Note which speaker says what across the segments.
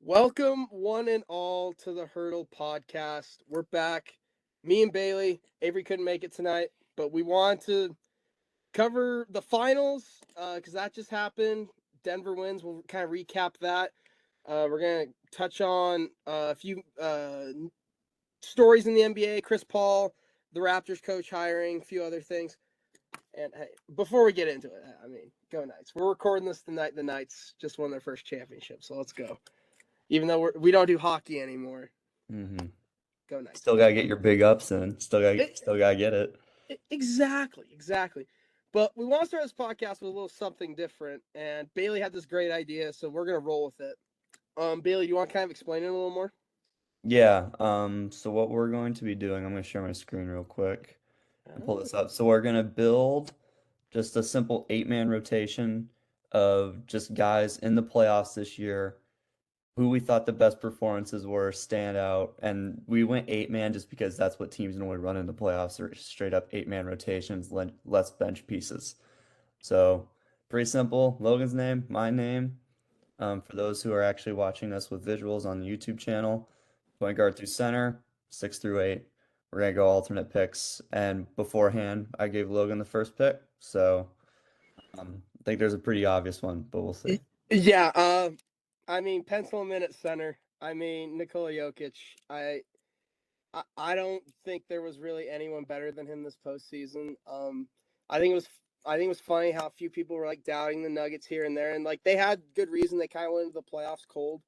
Speaker 1: Welcome, one and all, to the Hurdle Podcast. We're back. Me and Bailey. Avery couldn't make it tonight, but we wanted to cover the finals because that just happened. Denver wins. We'll kind of recap that. We're going to touch on a few stories in the NBA, Chris Paul, the Raptors coach hiring, a few other things. And hey, before we get into it, go Knights. We're recording this the night the Knights just won their first championship, so let's go. Even though we don't do hockey anymore.
Speaker 2: Mm-hmm.
Speaker 1: Go Knights.
Speaker 2: Still gotta get your big ups in. Still gotta get it.
Speaker 1: Exactly. But we want to start this podcast with a little something different, and Bailey had this great idea, so we're gonna roll with it. Bailey, you want to kind of explain it a little more?
Speaker 2: Yeah. So what we're going to be doing, I'm gonna share my screen real quick and pull this up. So we're gonna build just a simple 8-man rotation of just guys in the playoffs this year, who we thought the best performances were, stand out, and we went 8-man just because that's what teams normally run in the playoffs, or straight up 8-man rotations, less bench pieces. So pretty simple. Logan's name, my name. For those who are actually watching us with visuals on the YouTube channel, point guard through center, 6 through 8. We're gonna go alternate picks, and beforehand, I gave Logan the first pick, so I think there's a pretty obvious one, but we'll see.
Speaker 1: Yeah. Pencil him in at center. Nikola Jokic. I don't think there was really anyone better than him this postseason. I think it was I think it was funny how a few people were like doubting the Nuggets here and there, and like they had good reason. They kind of went into the playoffs cold.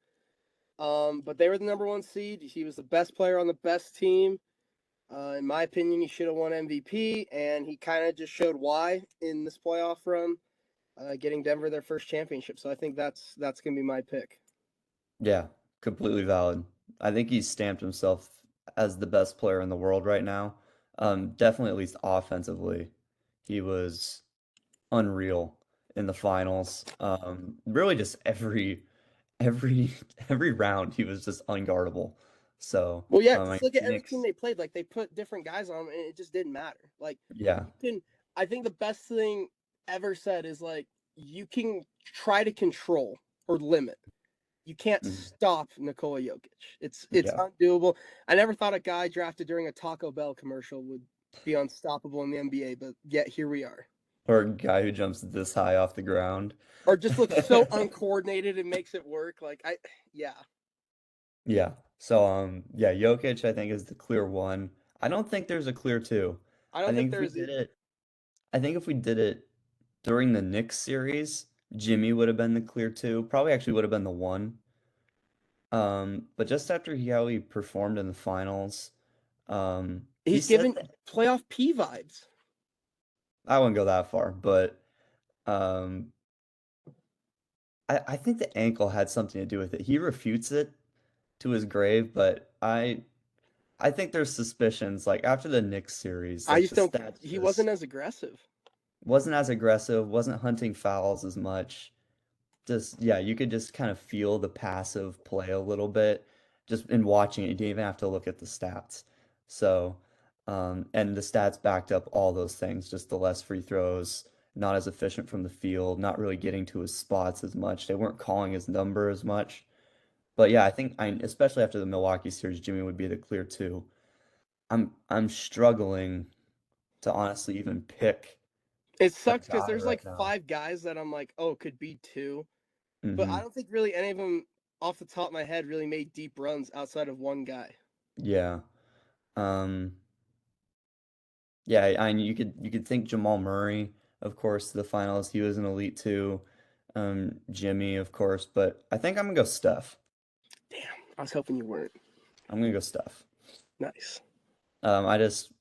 Speaker 1: But they were the number one seed. He was the best player on the best team. In my opinion, he should have won MVP, and he kind of just showed why in this playoff run, getting Denver their first championship. So I think that's gonna be my pick.
Speaker 2: Yeah, completely valid. I think he's stamped himself as the best player in the world right now. Definitely at least offensively, he was unreal in the finals. Really just every every round he was just unguardable. So,
Speaker 1: Well, yeah,
Speaker 2: I
Speaker 1: just look at every team
Speaker 2: Phoenix,
Speaker 1: they played. Like they put different guys on them, and it just didn't matter. Like
Speaker 2: yeah,
Speaker 1: you can, I think the best thing ever said is like you can try to control or limit. You can't
Speaker 2: mhm,
Speaker 1: stop Nikola Jokic. It's
Speaker 2: yeah.
Speaker 1: undoable. I never thought a guy drafted during a Taco Bell commercial would be unstoppable in the NBA, but yet here we are.
Speaker 2: Or a guy who jumps this high off the ground.
Speaker 1: Or just looks so uncoordinated and makes it work. Yeah.
Speaker 2: Yeah. So, yeah, Jokic, I think, is the clear one. I don't think there's a clear two.
Speaker 1: I
Speaker 2: I
Speaker 1: don't think
Speaker 2: think if
Speaker 1: there
Speaker 2: we
Speaker 1: is
Speaker 2: did
Speaker 1: either.
Speaker 2: it, I think if we did it during the Knicks series, Jimmy would have been the clear two. Probably actually would have been the one. But just after how he performed in the finals, he
Speaker 1: He's
Speaker 2: said
Speaker 1: given
Speaker 2: that
Speaker 1: playoff P vibes.
Speaker 2: I wouldn't go that far, but um, I think the ankle had something to do with it. He refutes it to his grave, but I think there's suspicions. Like after the Knicks series,
Speaker 1: I
Speaker 2: like
Speaker 1: just
Speaker 2: the
Speaker 1: don't.
Speaker 2: stats
Speaker 1: He wasn't
Speaker 2: just
Speaker 1: as aggressive.
Speaker 2: wasn't as aggressive, wasn't hunting fouls as much. Just yeah, you could just kind of feel the passive play a little bit just in watching it. You didn't even have to look at the stats. So, and the stats backed up all those things, just the less free throws, not as efficient from the field, not really getting to his spots as much. They weren't calling his number as much. But yeah, especially after the Milwaukee series, Jimmy would be the clear two. I'm struggling to honestly even pick
Speaker 1: It
Speaker 2: a
Speaker 1: sucks because
Speaker 2: guy
Speaker 1: there's like
Speaker 2: right now.
Speaker 1: five guys that I'm like, oh, could be two, but I
Speaker 2: Hmm.
Speaker 1: don't think really any of them off the top of my head really made deep runs outside of one guy.
Speaker 2: Yeah. Um, yeah, you could think Jamal Murray, of course, the finals. He was an elite too. Jimmy, of course, but I think I'm gonna go Steph.
Speaker 1: Damn, I was hoping you weren't.
Speaker 2: I'm gonna go Steph.
Speaker 1: Nice.
Speaker 2: I just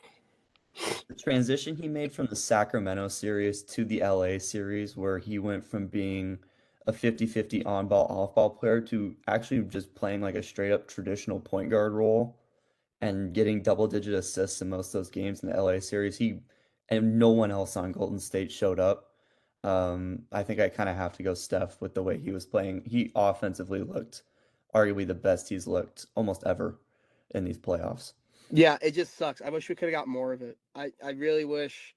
Speaker 2: the transition he made from the Sacramento series to the LA series, where he went from being a 50-50 on-ball, off-ball player to actually just playing like a straight up traditional point guard role and getting double-digit assists in most of those games in the LA series. He and no one else on Golden State showed up. I think I kind of have to go Steph with the way he was playing. He offensively looked arguably the best he's looked almost ever in these playoffs.
Speaker 1: Yeah, it just sucks. I wish we could have got more of it. I really wish,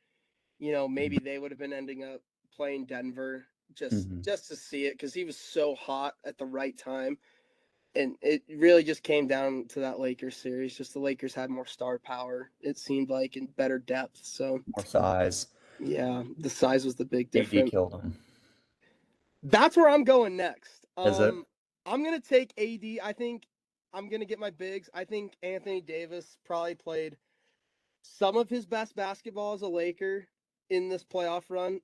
Speaker 1: maybe they would have been ending up playing Denver just
Speaker 2: Hmm.
Speaker 1: just to see it because he was so hot at the right time. And it really just came down to that Lakers series. Just the Lakers had more star power, it seemed like, and better depth. So
Speaker 2: More size.
Speaker 1: yeah, the size was the big
Speaker 2: AD
Speaker 1: difference.
Speaker 2: killed him.
Speaker 1: That's where I'm going next.
Speaker 2: Is it?
Speaker 1: I'm gonna take AD. I think I'm gonna get my bigs. I think Anthony Davis probably played some of his best basketball as a Laker in this playoff run.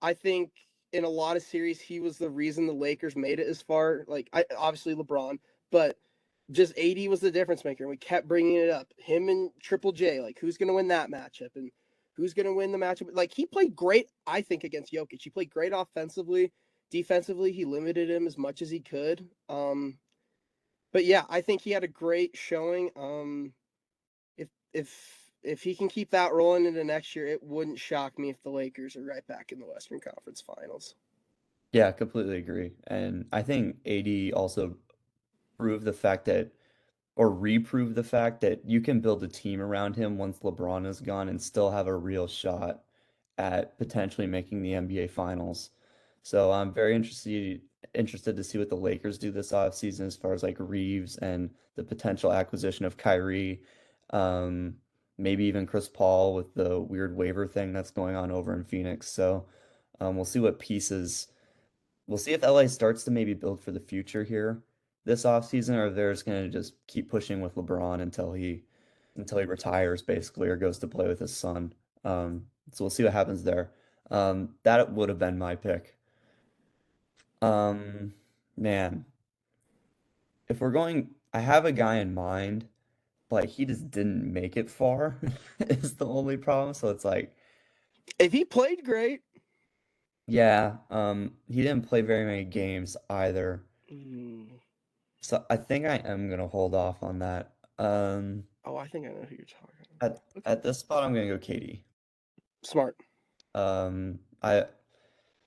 Speaker 1: I think in a lot of series he was the reason the Lakers made it as far. Like, obviously LeBron, but just AD was the difference maker, and we kept bringing it up. Him and Triple J, like, who's going to win that matchup, and who's going to win the matchup? Like, he played great, I think, against Jokic. He played great offensively. Defensively, he limited him as much as he could. But yeah, I think he had a great showing. If if he can keep that rolling into next year, it wouldn't shock me if the Lakers are right back in the Western Conference Finals.
Speaker 2: Yeah, completely agree. And I think AD also proved the fact that, or reprove the fact that you can build a team around him once LeBron is gone and still have a real shot at potentially making the NBA Finals. So I'm very interested to see what the Lakers do this offseason as far as like Reeves and the potential acquisition of Kyrie, um, maybe even Chris Paul with the weird waiver thing that's going on over in Phoenix. So we'll see what pieces. We'll see if LA starts to maybe build for the future here this offseason, or they're just gonna just keep pushing with LeBron until he retires basically or goes to play with his son. So we'll see what happens there. That would have been my pick. Um, man, if we're going, I have a guy in mind, but he just didn't make it far is the only problem. So it's like,
Speaker 1: If he played great,
Speaker 2: yeah, he didn't play very many games either.
Speaker 1: mm,
Speaker 2: So I think I am gonna hold off on that.
Speaker 1: oh, I think I know who you're talking
Speaker 2: At
Speaker 1: about. Okay,
Speaker 2: at this spot, I'm gonna go KD.
Speaker 1: smart.
Speaker 2: I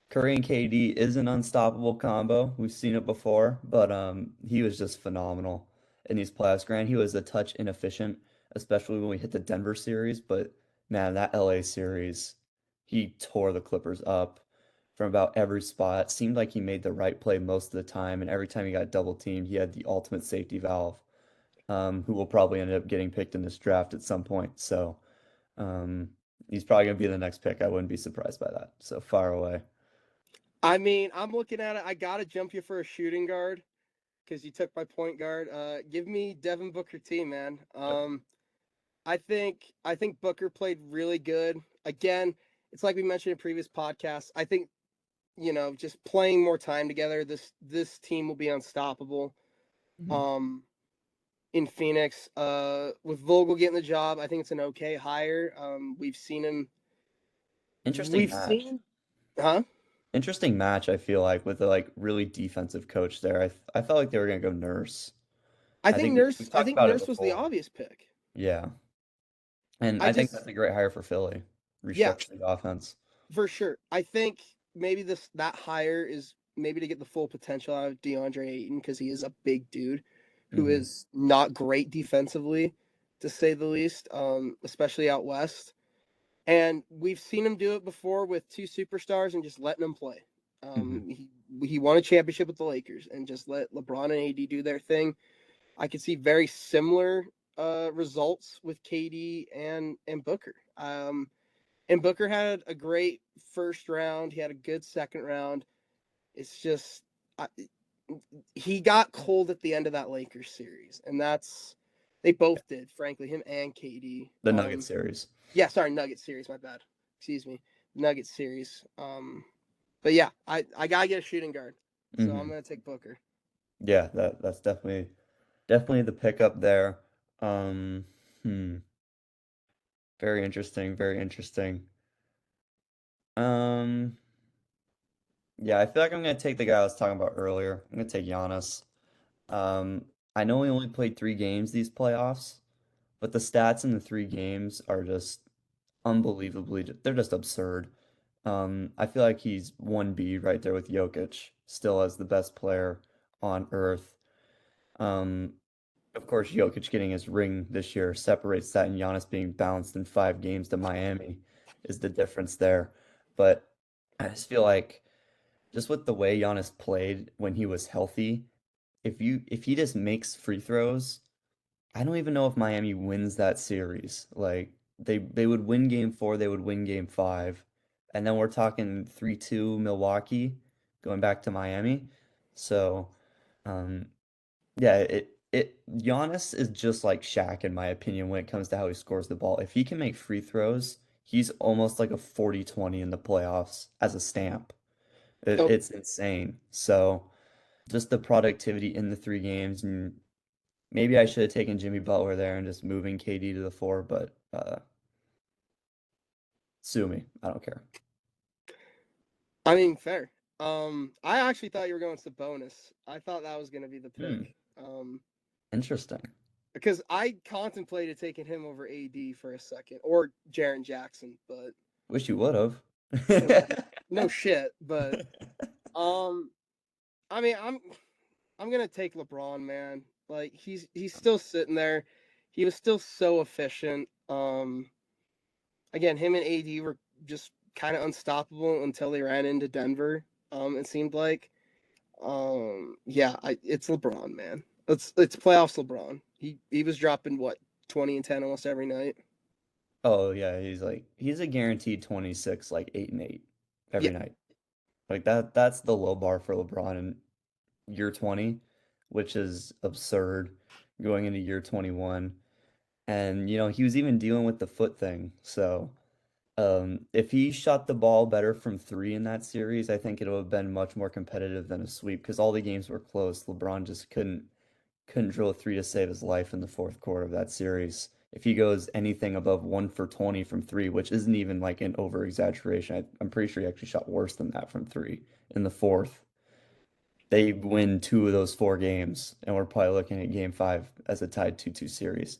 Speaker 2: Curry and KD is an unstoppable combo. We've seen it before, but he was just phenomenal in these playoffs. Grant, he was a touch inefficient, especially when we hit the Denver series. But man, that LA series, he tore the Clippers up from about every spot. Seemed like he made the right play most of the time, and every time he got double teamed, he had the ultimate safety valve, who will probably end up getting picked in this draft at some point. So um, he's probably gonna be the next pick. I wouldn't be surprised by that. So far away.
Speaker 1: I mean, I'm looking at it. I gotta jump you for a shooting guard because you took my point guard. Give me Devin Booker T, man. I think Booker played really good. Again, it's like we mentioned in previous podcasts. I think, just playing more time together, this team will be unstoppable.
Speaker 2: Mhm.
Speaker 1: Um, in Phoenix, with Vogel getting the job, I think it's an okay hire.
Speaker 2: Interesting
Speaker 1: We've
Speaker 2: match.
Speaker 1: seen, huh?
Speaker 2: Interesting match, I feel like, with a like really defensive coach there. I felt like they were gonna go Nurse.
Speaker 1: I
Speaker 2: I
Speaker 1: think
Speaker 2: think we've
Speaker 1: Nurse. I
Speaker 2: talked
Speaker 1: think
Speaker 2: about it
Speaker 1: Nurse was the
Speaker 2: before.
Speaker 1: obvious pick.
Speaker 2: Yeah. And
Speaker 1: I
Speaker 2: I think
Speaker 1: just,
Speaker 2: that's a great hire for Philly.
Speaker 1: yeah,
Speaker 2: Restructure the offense.
Speaker 1: for sure. I think maybe that hire is maybe to get the full potential out of DeAndre Ayton because he is a big dude who
Speaker 2: Hmm.
Speaker 1: is not great defensively, to say the least, especially out west. And we've seen him do it before with two superstars and just letting them play.
Speaker 2: Hmm.
Speaker 1: He won a championship with the Lakers and just let LeBron and AD do their thing. I could see very similar results with KD and Booker. And Booker had a great first round. He had a good second round. It's just I, he got cold at the end of that Lakers series, and they both did. Frankly, him and KD.
Speaker 2: The Nugget series.
Speaker 1: Yeah, sorry, Nuggets series. My bad. Excuse me, Nuggets series. But yeah, I gotta get a shooting guard, so I'm
Speaker 2: Hmm.
Speaker 1: gonna take Booker.
Speaker 2: Yeah, that's definitely the pickup there. Um, hmm. Very interesting, very interesting. Um, yeah, I feel like I'm gonna take the guy I was talking about earlier. I'm gonna take Giannis. Um, I know he only played 3 games these playoffs, but the stats in the 3 games are just unbelievably, they're just absurd. I feel like he's 1B right there with Jokic, still as the best player on earth. Um, of course, Jokic getting his ring this year separates that, and Giannis being bounced in 5 games to Miami is the difference there. But I just feel like just with the way Giannis played when he was healthy, if he just makes free throws, I don't even know if Miami wins that series. Like they would win game 4, they would win game 5. And then we're talking 3-2 Milwaukee going back to Miami. So, um yeah, it Giannis is just like Shaq in my opinion when it comes to how he scores the ball. If he can make free throws, he's almost like a 40-20 in the playoffs as a stamp.
Speaker 1: Oh,
Speaker 2: It's insane. So, just the productivity in the 3 games, and maybe I should have taken Jimmy Butler there and just moving KD to the 4, but sue me. I don't care.
Speaker 1: I mean, fair. I actually thought you were going Sabonis. I thought that was going to be the
Speaker 2: Hmm,
Speaker 1: pick.
Speaker 2: interesting.
Speaker 1: Because I contemplated taking him over AD for a second, or Jaren Jackson, but
Speaker 2: Wish you would have.
Speaker 1: no, no shit. But um, I mean, I'm gonna take LeBron, man. Like he's still sitting there. He was still so efficient. Again, him and AD were just kind of unstoppable until they ran into Denver. It seemed like. Yeah, it's LeBron, man. It's playoffs LeBron. He was dropping what 20 and 10 almost every night.
Speaker 2: Oh yeah, he's a guaranteed 26, like 8 and 8
Speaker 1: Yeah,
Speaker 2: every night. Like that's the low bar for LeBron in year 20, which is absurd going into year 21. And he was even dealing with the foot thing. So if he shot the ball better from 3 in that series, I think it would have been much more competitive than a sweep because all the games were close. LeBron just couldn't drill a 3 to save his life in the fourth quarter of that series. If he goes anything above 1 for 20 from 3, which isn't even like an over exaggeration, I'm pretty sure he actually shot worse than that from 3 in the fourth. They win 2 of those 4 games, and we're probably looking at game 5 as a tied 2-2 series.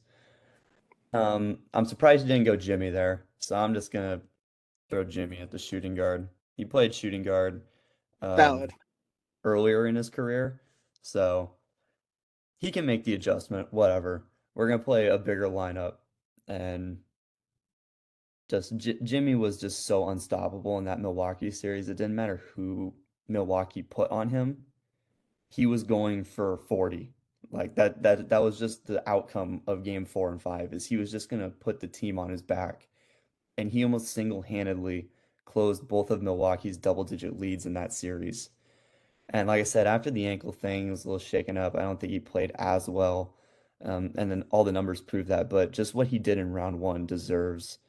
Speaker 2: I'm surprised you didn't go Jimmy there, so I'm just gonna throw Jimmy at the shooting guard. He played shooting guard um,
Speaker 1: valid.
Speaker 2: earlier in his career, so he can make the adjustment, whatever. We're gonna play a bigger lineup, and just J Jimmy was just so unstoppable in that Milwaukee series. It didn't matter who Milwaukee put on him. He was going for 40. Like that was just the outcome of game 4 and 5 is he was just gonna put the team on his back. And he almost single-handedly closed both of Milwaukee's double-digit leads in that series. And like I said, after the ankle thing was a little shaken up, I don't think he played as well. And then all the numbers prove that. But just what he did in round 1 deserves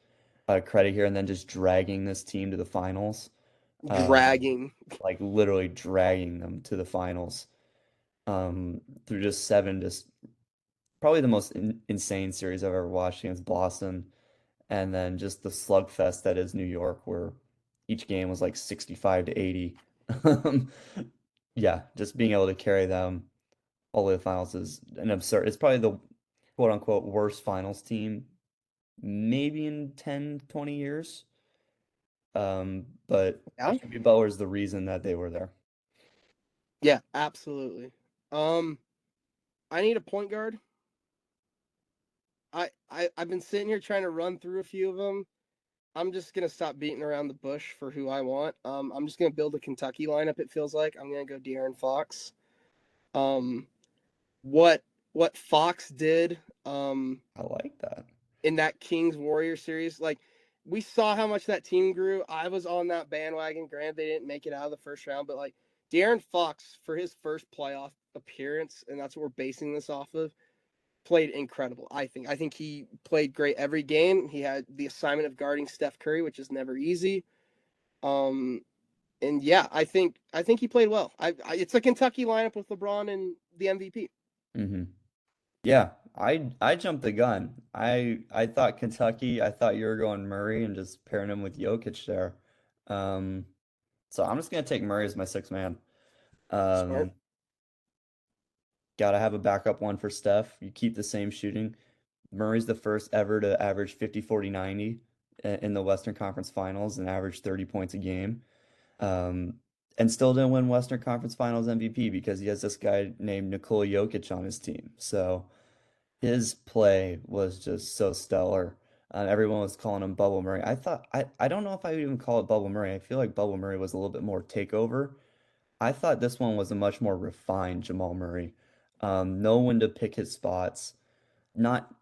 Speaker 2: credit here. And then just dragging this team to the finals, um,
Speaker 1: Dragging.
Speaker 2: like literally dragging them to the finals through just 7, just probably the most insane series I've ever watched against Boston. And then just the slugfest that is New York, where each game was like 65 to 80. Um, yeah, just being able to carry them all the way to the finals is an absurd. It's probably the quote unquote worst finals team maybe in 10, 20 years. But
Speaker 1: Yeah,
Speaker 2: Jimmy Butler is the reason that they were there.
Speaker 1: yeah, absolutely. Um, I need a point guard. I've been sitting here trying to run through a few of them. I'm just gonna stop beating around the bush for who I want. I'm just gonna build a Kentucky lineup. It feels like I'm gonna go De'Aaron Fox. Um, what what Fox did
Speaker 2: I like that.
Speaker 1: in that Kings Warrior series, like we saw how much that team grew. I was on that bandwagon. Granted, they didn't make it out of the first round, but like De'Aaron Fox for his first playoff appearance, and that's what we're basing this off of, played incredible. I think he played great every game. He had the assignment of guarding Steph Curry, which is never easy. Um, and yeah, I think he played well. It's a Kentucky lineup with LeBron and the MVP.
Speaker 2: Hmm. Yeah, I jumped the gun. I thought Kentucky, I thought you were going Murray and just pairing him with Jokic there. Um, so I'm just gonna take Murray as my sixth man.
Speaker 1: Smart.
Speaker 2: Um, Gotta have a backup one for Steph. You keep the same shooting. Murray's the first ever to average 50, 40, 90 in the Western Conference Finals and average 30 points a game. Um, and still didn't win Western Conference Finals MVP because he has this guy named Nikola Jokic on his team. So his play was just so stellar. Everyone was calling him Bubble Murray. I don't know if I would even call it Bubble Murray. I feel like Bubble Murray was a little bit more takeover. I thought this one was a much more refined Jamal Murray. Know when to pick his spots, not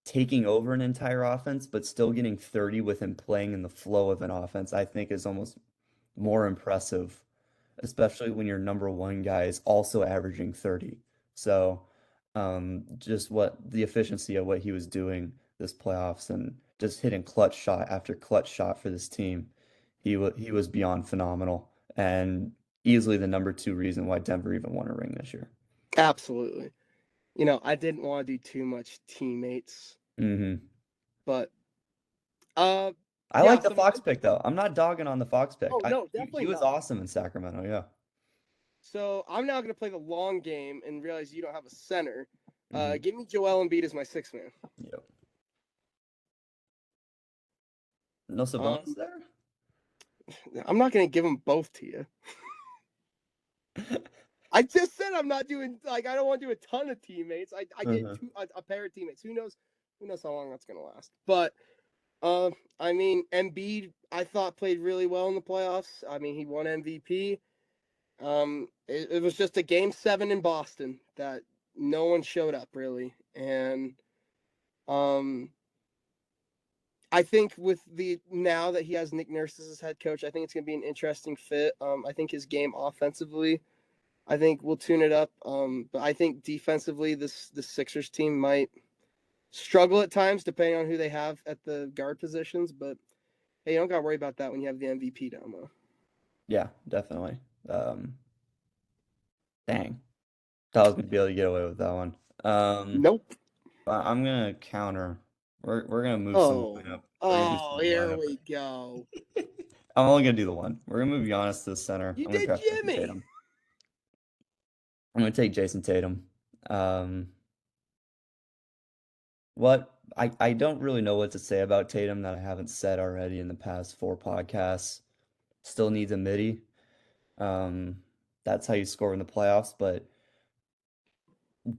Speaker 2: taking over an entire offense, but still getting 30 with him playing in the flow of an offense, I think is almost more impressive, especially when your number one guy is also averaging 30. So, just what the efficiency of what he was doing this playoffs and just hitting clutch shot after clutch shot for this team, he was beyond phenomenal and easily the number two reason why Denver even won a ring this year.
Speaker 1: Absolutely. I didn't want to do too much teammates,
Speaker 2: Hmm.
Speaker 1: but uh,
Speaker 2: I
Speaker 1: yeah.
Speaker 2: like the
Speaker 1: So
Speaker 2: Fox pick though. I'm not dogging on the Fox pick.
Speaker 1: oh no,
Speaker 2: He
Speaker 1: definitely
Speaker 2: was
Speaker 1: not.
Speaker 2: awesome in Sacramento. Yeah.
Speaker 1: So I'm now going to play the long game and realize you don't have a center.
Speaker 2: Hmm.
Speaker 1: Give me Joel Embiid as my sixth man.
Speaker 2: Yep. No Sabonis
Speaker 1: Um,
Speaker 2: there?
Speaker 1: I'm not going to give them both to you. I just said I'm not doing like I don't want to do a ton of teammates. I get
Speaker 2: Uh-huh.
Speaker 1: a pair of teammates. Who knows? Who knows how long that's going to last? But uh, I mean, Embiid I thought played really well in the playoffs. I mean, he won MVP. It was just a game 7 in Boston that no one showed up really, and um, I think with the now that he has Nick Nurse as his head coach, I think it's going to be an interesting fit. I think his game offensively, I think we'll tune it up. But I think defensively, this Sixers team might struggle at times depending on who they have at the guard positions. But hey, you don't got to worry about that when you have the MVP down low.
Speaker 2: Yeah, definitely. Um, Dang. Thought I was gonna be able to get away with that one.
Speaker 1: Nope.
Speaker 2: I'm gonna counter. We're gonna move some
Speaker 1: Oh,
Speaker 2: lineup. We're gonna do
Speaker 1: oh,
Speaker 2: some
Speaker 1: here
Speaker 2: lineup.
Speaker 1: we go.
Speaker 2: I'm only gonna do the one. We're gonna move Giannis to the center.
Speaker 1: You
Speaker 2: I'm gonna
Speaker 1: did
Speaker 2: draft Jason
Speaker 1: Jimmy.
Speaker 2: Tatum. I'm gonna take Jason Tatum. Um, I don't really know what to say about Tatum that I haven't said already in the past four podcasts. Still needs a midi. Um, that's how you score in the playoffs. But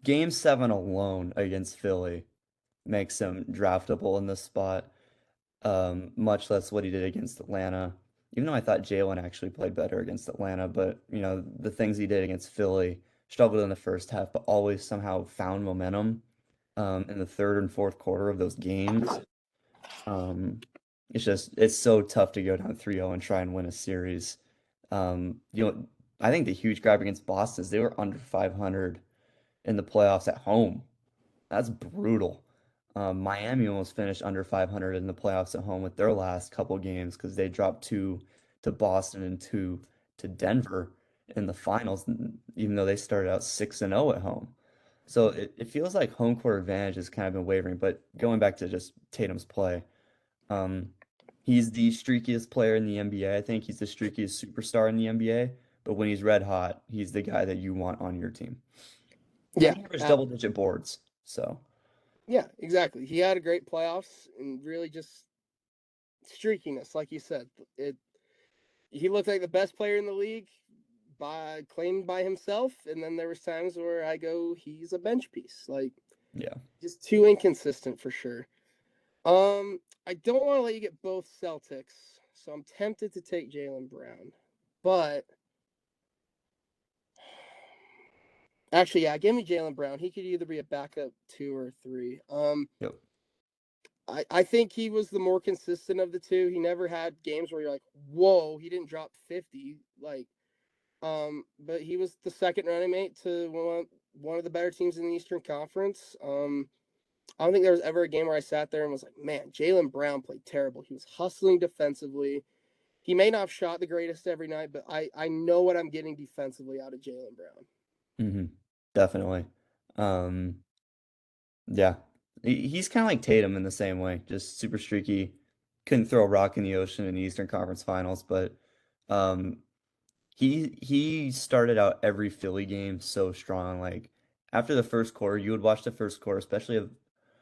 Speaker 2: Game 7 alone against Philly makes him draftable in this spot. Much less what he did against Atlanta. Even though I thought Jalen actually played better against Atlanta, but the things he did against Philly, struggled in the first half, but always somehow found momentum in the third and fourth quarter of those games. Um, it's so tough to go down 3-0 and try and win a series. I think the huge grab against Boston is they were under 500 in the playoffs at home. That's brutal. Miami almost finished under 500 in the playoffs at home with their last couple games because they dropped two to Boston and two to Denver in the finals, even though they started out 6-0 at home. So it feels like home court advantage has kind of been wavering. But going back to just Tatum's play, um, he's the streakiest player in the NBA. I think he's the streakiest superstar in the NBA. But when he's red hot, he's the guy that you want on your team. And
Speaker 1: Yeah,
Speaker 2: he averaged double-digit boards. So.
Speaker 1: yeah, exactly. He had a great playoffs and really just streakiness, like you said. It he looked like the best player in the league by claimed by himself, and then there was times where I go, he's a bench piece, like
Speaker 2: Yeah.
Speaker 1: just too inconsistent for sure. I don't want to let you get both Celtics, so I'm tempted to take Jalen Brown, but actually, yeah, give me Jalen Brown. He could either be a backup 2 or 3.
Speaker 2: Yep.
Speaker 1: I think he was the more consistent of the two. He never had games where you're like, whoa, he didn't drop 50. But he was the second running mate to one of the better teams in the Eastern Conference. I don't think there was ever a game where I sat there and was like, man, Jalen Brown played terrible. He was hustling defensively. He may not have shot the greatest every night, but I know what I'm getting defensively out of Jalen Brown.
Speaker 2: Hmm. Definitely. Um, yeah. He's kind of like Tatum in the same way, just super streaky. Couldn't throw a rock in the ocean in the Eastern Conference Finals, but um, he started out every Philly game so strong. Like after the first quarter, you would watch the first quarter, especially of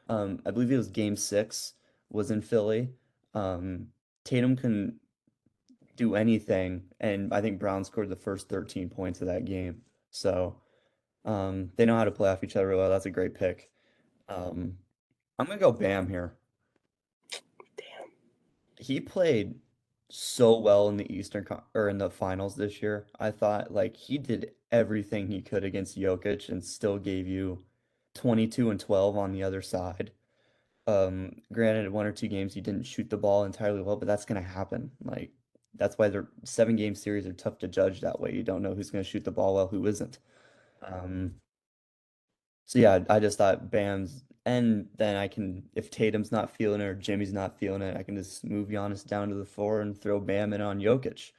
Speaker 2: I believe it was game 6 was in Philly. Um, Tatum couldn't do anything, and I think Brown scored the first 13 points of that game. So they know how to play off each other really well. That's a great pick. Um, I'm gonna go Bam here.
Speaker 1: Damn.
Speaker 2: He played. so well in the or in the finals this year. I thought like he did everything he could against Jokic and still gave you 22 and 12 on the other side. Granted, one or two games he didn't shoot the ball entirely well, but that's gonna happen. Like that's why their 7 game series are tough to judge that way. You don't know who's gonna shoot the ball well, who isn't. Um, so yeah, I just thought Bam's, and then I can, if Tatum's not feeling it or Jimmy's not feeling it, I can just move Giannis down to the floor and throw Bam in on Jokic.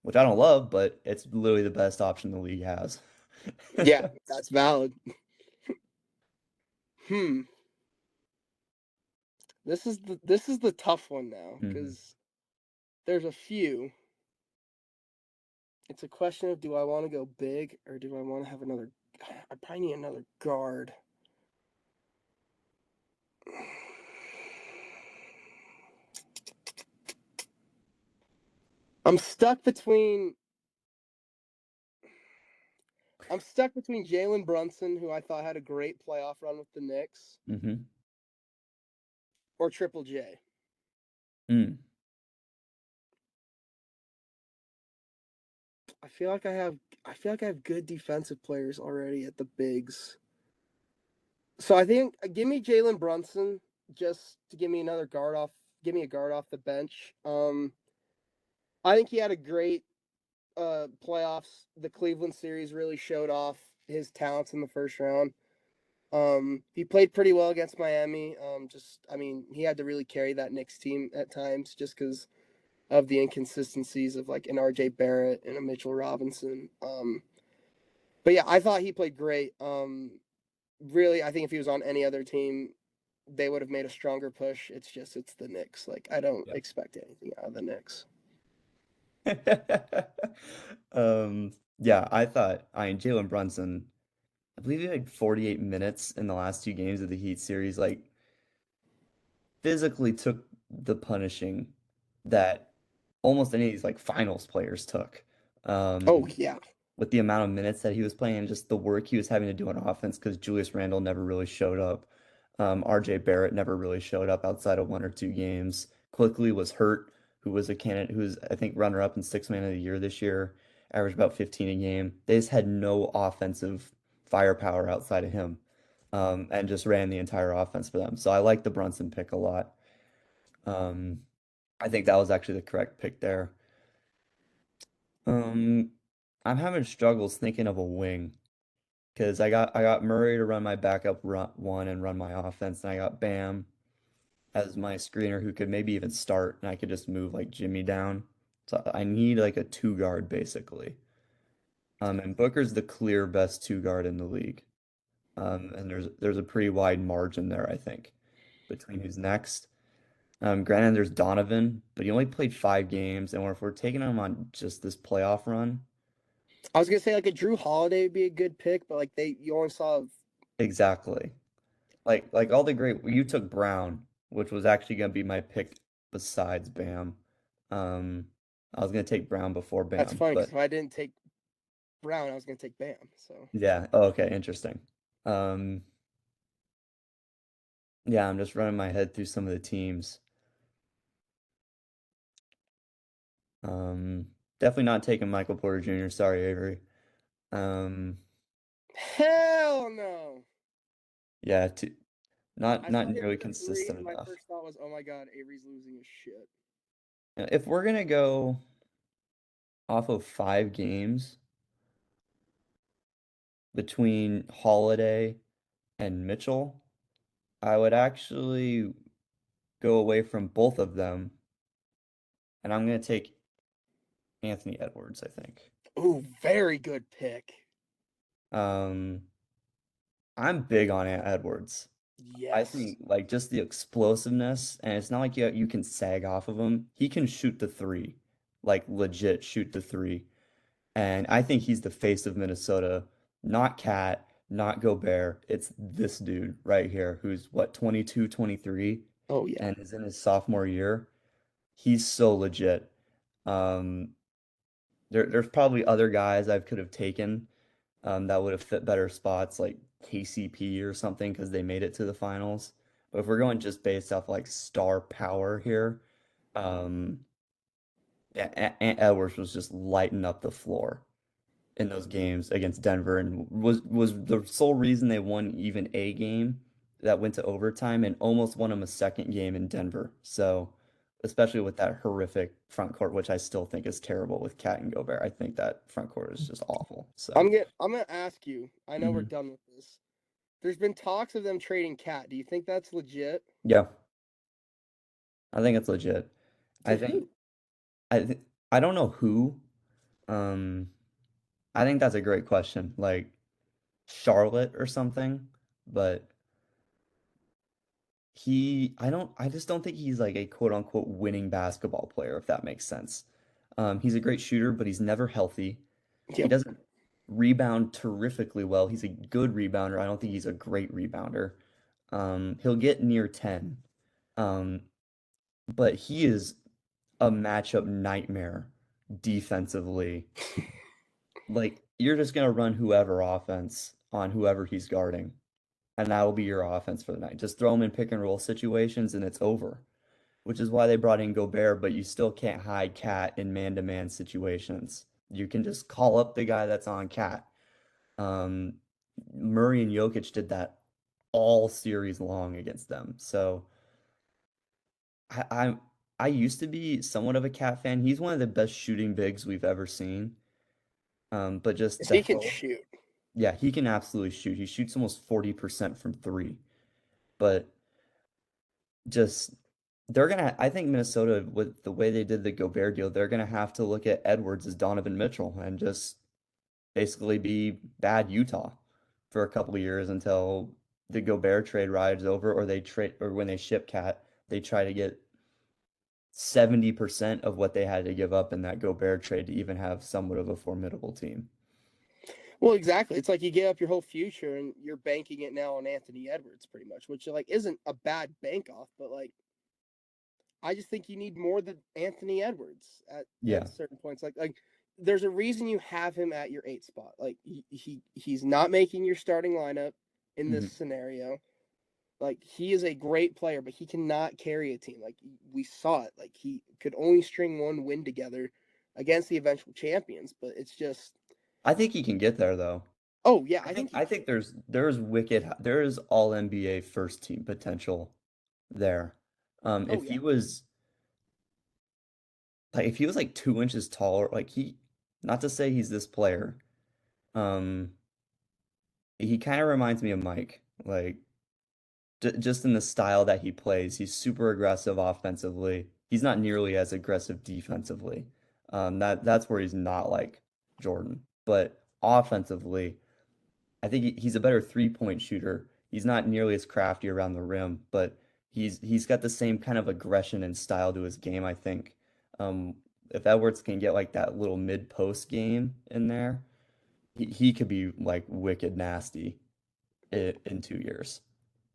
Speaker 2: Which I don't love, but it's literally the best option the league has.
Speaker 1: Yeah, that's valid. Hmm. This is the tough one now
Speaker 2: Mhm.
Speaker 1: because there's a few. It's a question of do I want to go big or do I want to have another? I probably need another guard. I'm stuck between. I'm stuck between Jalen Brunson, who I thought had a great playoff run with the Knicks,
Speaker 2: Mm-hmm.
Speaker 1: or Triple J.
Speaker 2: Mm.
Speaker 1: I feel like I have. I feel like I have good defensive players already at the bigs. So I think give me Jalen Brunson just to give me another guard off. Give me a guard off the bench. I think he had a great playoffs. The Cleveland series really showed off his talents in the first round. He played pretty well against Miami. I mean, he had to really carry that Knicks team at times just because of the inconsistencies of like an RJ Barrett and a Mitchell Robinson. But yeah, I thought he played great. Really, I think if he was on any other team, they would have made a stronger push. It's the Knicks. Like I don't
Speaker 2: Yeah.
Speaker 1: expect anything out of the Knicks.
Speaker 2: Yeah, I mean, Jalen Brunson, I believe he had 48 minutes in the last 2 games of the Heat series, like physically took the punishing that almost any of these like finals players took.
Speaker 1: Oh
Speaker 2: Um,
Speaker 1: yeah.
Speaker 2: with the amount of minutes that he was playing and just the work he was having to do on offense because Julius Randle never really showed up. RJ Barrett never really showed up outside of 1 or 2 games. Quickly was hurt, who was a candidate who was, I think, runner up in six man of the year this year, averaged about 15 a game. They just had no offensive firepower outside of him, and just ran the entire offense for them. So I like the Brunson pick a lot. Um, I think that was actually the correct pick there. Um, I'm having struggles thinking of a wing. Because I got Murray to run my backup one and run my offense, and I got Bam as my screener who could maybe even start, and I could just move like Jimmy down. So I need like a two guard basically. And Booker's the clear best two guard in the league. And there's a pretty wide margin there, I think, between who's next. Granted, there's Donovan, but he only played 5 games, and if we're taking him on just this playoff run,
Speaker 1: I was gonna say like a Drew Holiday would be a good pick, but like you only saw.
Speaker 2: exactly. Like all the great you took Brown, which was actually gonna be my pick besides Bam. Um, I was gonna take Brown before
Speaker 1: That's
Speaker 2: Bam,
Speaker 1: funny because
Speaker 2: but
Speaker 1: if I didn't take Brown, I was gonna take Bam. So
Speaker 2: yeah. Oh, okay, interesting. Um, yeah, I'm just running my head through some of the teams. Um, Definitely not taking Michael Porter Jr. Sorry, Avery. Um,
Speaker 1: hell no.
Speaker 2: yeah, not
Speaker 1: I
Speaker 2: not
Speaker 1: saw him
Speaker 2: nearly
Speaker 1: at the three,
Speaker 2: consistent
Speaker 1: and my
Speaker 2: enough.
Speaker 1: first thought was, "Oh my God, Avery's losing his shit."
Speaker 2: If we're gonna go off of 5 games between Holiday and Mitchell, I would actually go away from both of them, and I'm going to take Anthony Edwards, I think.
Speaker 1: Ooh, very good pick.
Speaker 2: Um, I'm big on Edwards. I
Speaker 1: Yes.
Speaker 2: think like just the explosiveness, and it's not like you can sag off of him. He can shoot the three, like legit shoot the three. And I think he's the face of Minnesota, not Cat, not Gobert. It's this dude right here who's what, 22, 23,
Speaker 1: Oh yeah.
Speaker 2: and is in his sophomore year. He's so legit. Um, there's probably other guys I could have taken that would have fit better spots like KCP or something because they made it to the finals. But if we're going just based off like star power here, um, Ant Edwards was just lighting up the floor in those games against Denver, and was the sole reason they won even a game that went to overtime, and almost won them a second game in Denver. So, especially with that horrific front court, which I still think is terrible with Cat and Gobert. I think that front court is just awful. So,
Speaker 1: I'm gonna ask you. I know we're
Speaker 2: mhm.
Speaker 1: done with this. There's been talks of them trading Cat. Do you think that's legit?
Speaker 2: Yeah, I think it's legit. I
Speaker 1: To
Speaker 2: think
Speaker 1: who?
Speaker 2: I th I don't know who. Um, I think that's a great question. Like Charlotte or something, but I just don't think he's like a quote unquote winning basketball player, if that makes sense. He's a great shooter, but he's never healthy. He
Speaker 1: Yep.
Speaker 2: doesn't rebound terrifically well. He's a good rebounder. I don't think he's a great rebounder. He'll get near 10. Um, but he is a matchup nightmare defensively. Like you're just gonna run whoever offense on whoever he's guarding, and that will be your offense for the night. Just throw him in pick and roll situations, and it's over. Which is why they brought in Gobert, but you still can't hide Cat in man-to-man situations. You can just call up the guy that's on Cat. Um, Murray and Jokic did that all series long against them. So I, I I used to be somewhat of a Cat fan. He's one of the best shooting bigs we've ever seen. But just
Speaker 1: Because
Speaker 2: the
Speaker 1: he can
Speaker 2: health,
Speaker 1: shoot.
Speaker 2: yeah, he can absolutely shoot. He shoots almost 40% from three. But just I think Minnesota, with the way they did the Gobert deal, they're gonna have to look at Edwards as Donovan Mitchell and just basically be bad Utah for a couple of years until the Gobert trade rides over, or they trade, or when they ship Cat, they try to get 70% of what they had to give up in that Gobert trade to even have somewhat of a formidable team.
Speaker 1: Well, exactly. It's like you give up your whole future and you're banking it now on Anthony Edwards, pretty much, which like isn't a bad bank off, but like I just think you need more than Anthony Edwards
Speaker 2: Yeah.
Speaker 1: at certain points. Like there's a reason you have him at your 8 spot. Like he's not making your starting lineup in this
Speaker 2: Hmm.
Speaker 1: scenario. Like he is a great player, but he cannot carry a team. Like we saw it. Like he could only string one win together against the eventual champions, but it's just
Speaker 2: I think he can get there though.
Speaker 1: oh yeah,
Speaker 2: I
Speaker 1: I
Speaker 2: think
Speaker 1: think he
Speaker 2: I
Speaker 1: can.
Speaker 2: think there's all NBA first team potential there.
Speaker 1: Oh
Speaker 2: If
Speaker 1: yeah.
Speaker 2: he was like 2 inches taller, not to say he's this player, um, he kind of reminds me of Mike, like just in the style that he plays. He's super aggressive offensively. He's not nearly as aggressive defensively. That's where he's not like Jordan, but offensively. I think he's a better three-point shooter. He's not nearly as crafty around the rim, but he's got the same kind of aggression and style to his game, I think. Um, if Edwards can get like that little mid-post game in there, he could be like wicked nasty in 2 years.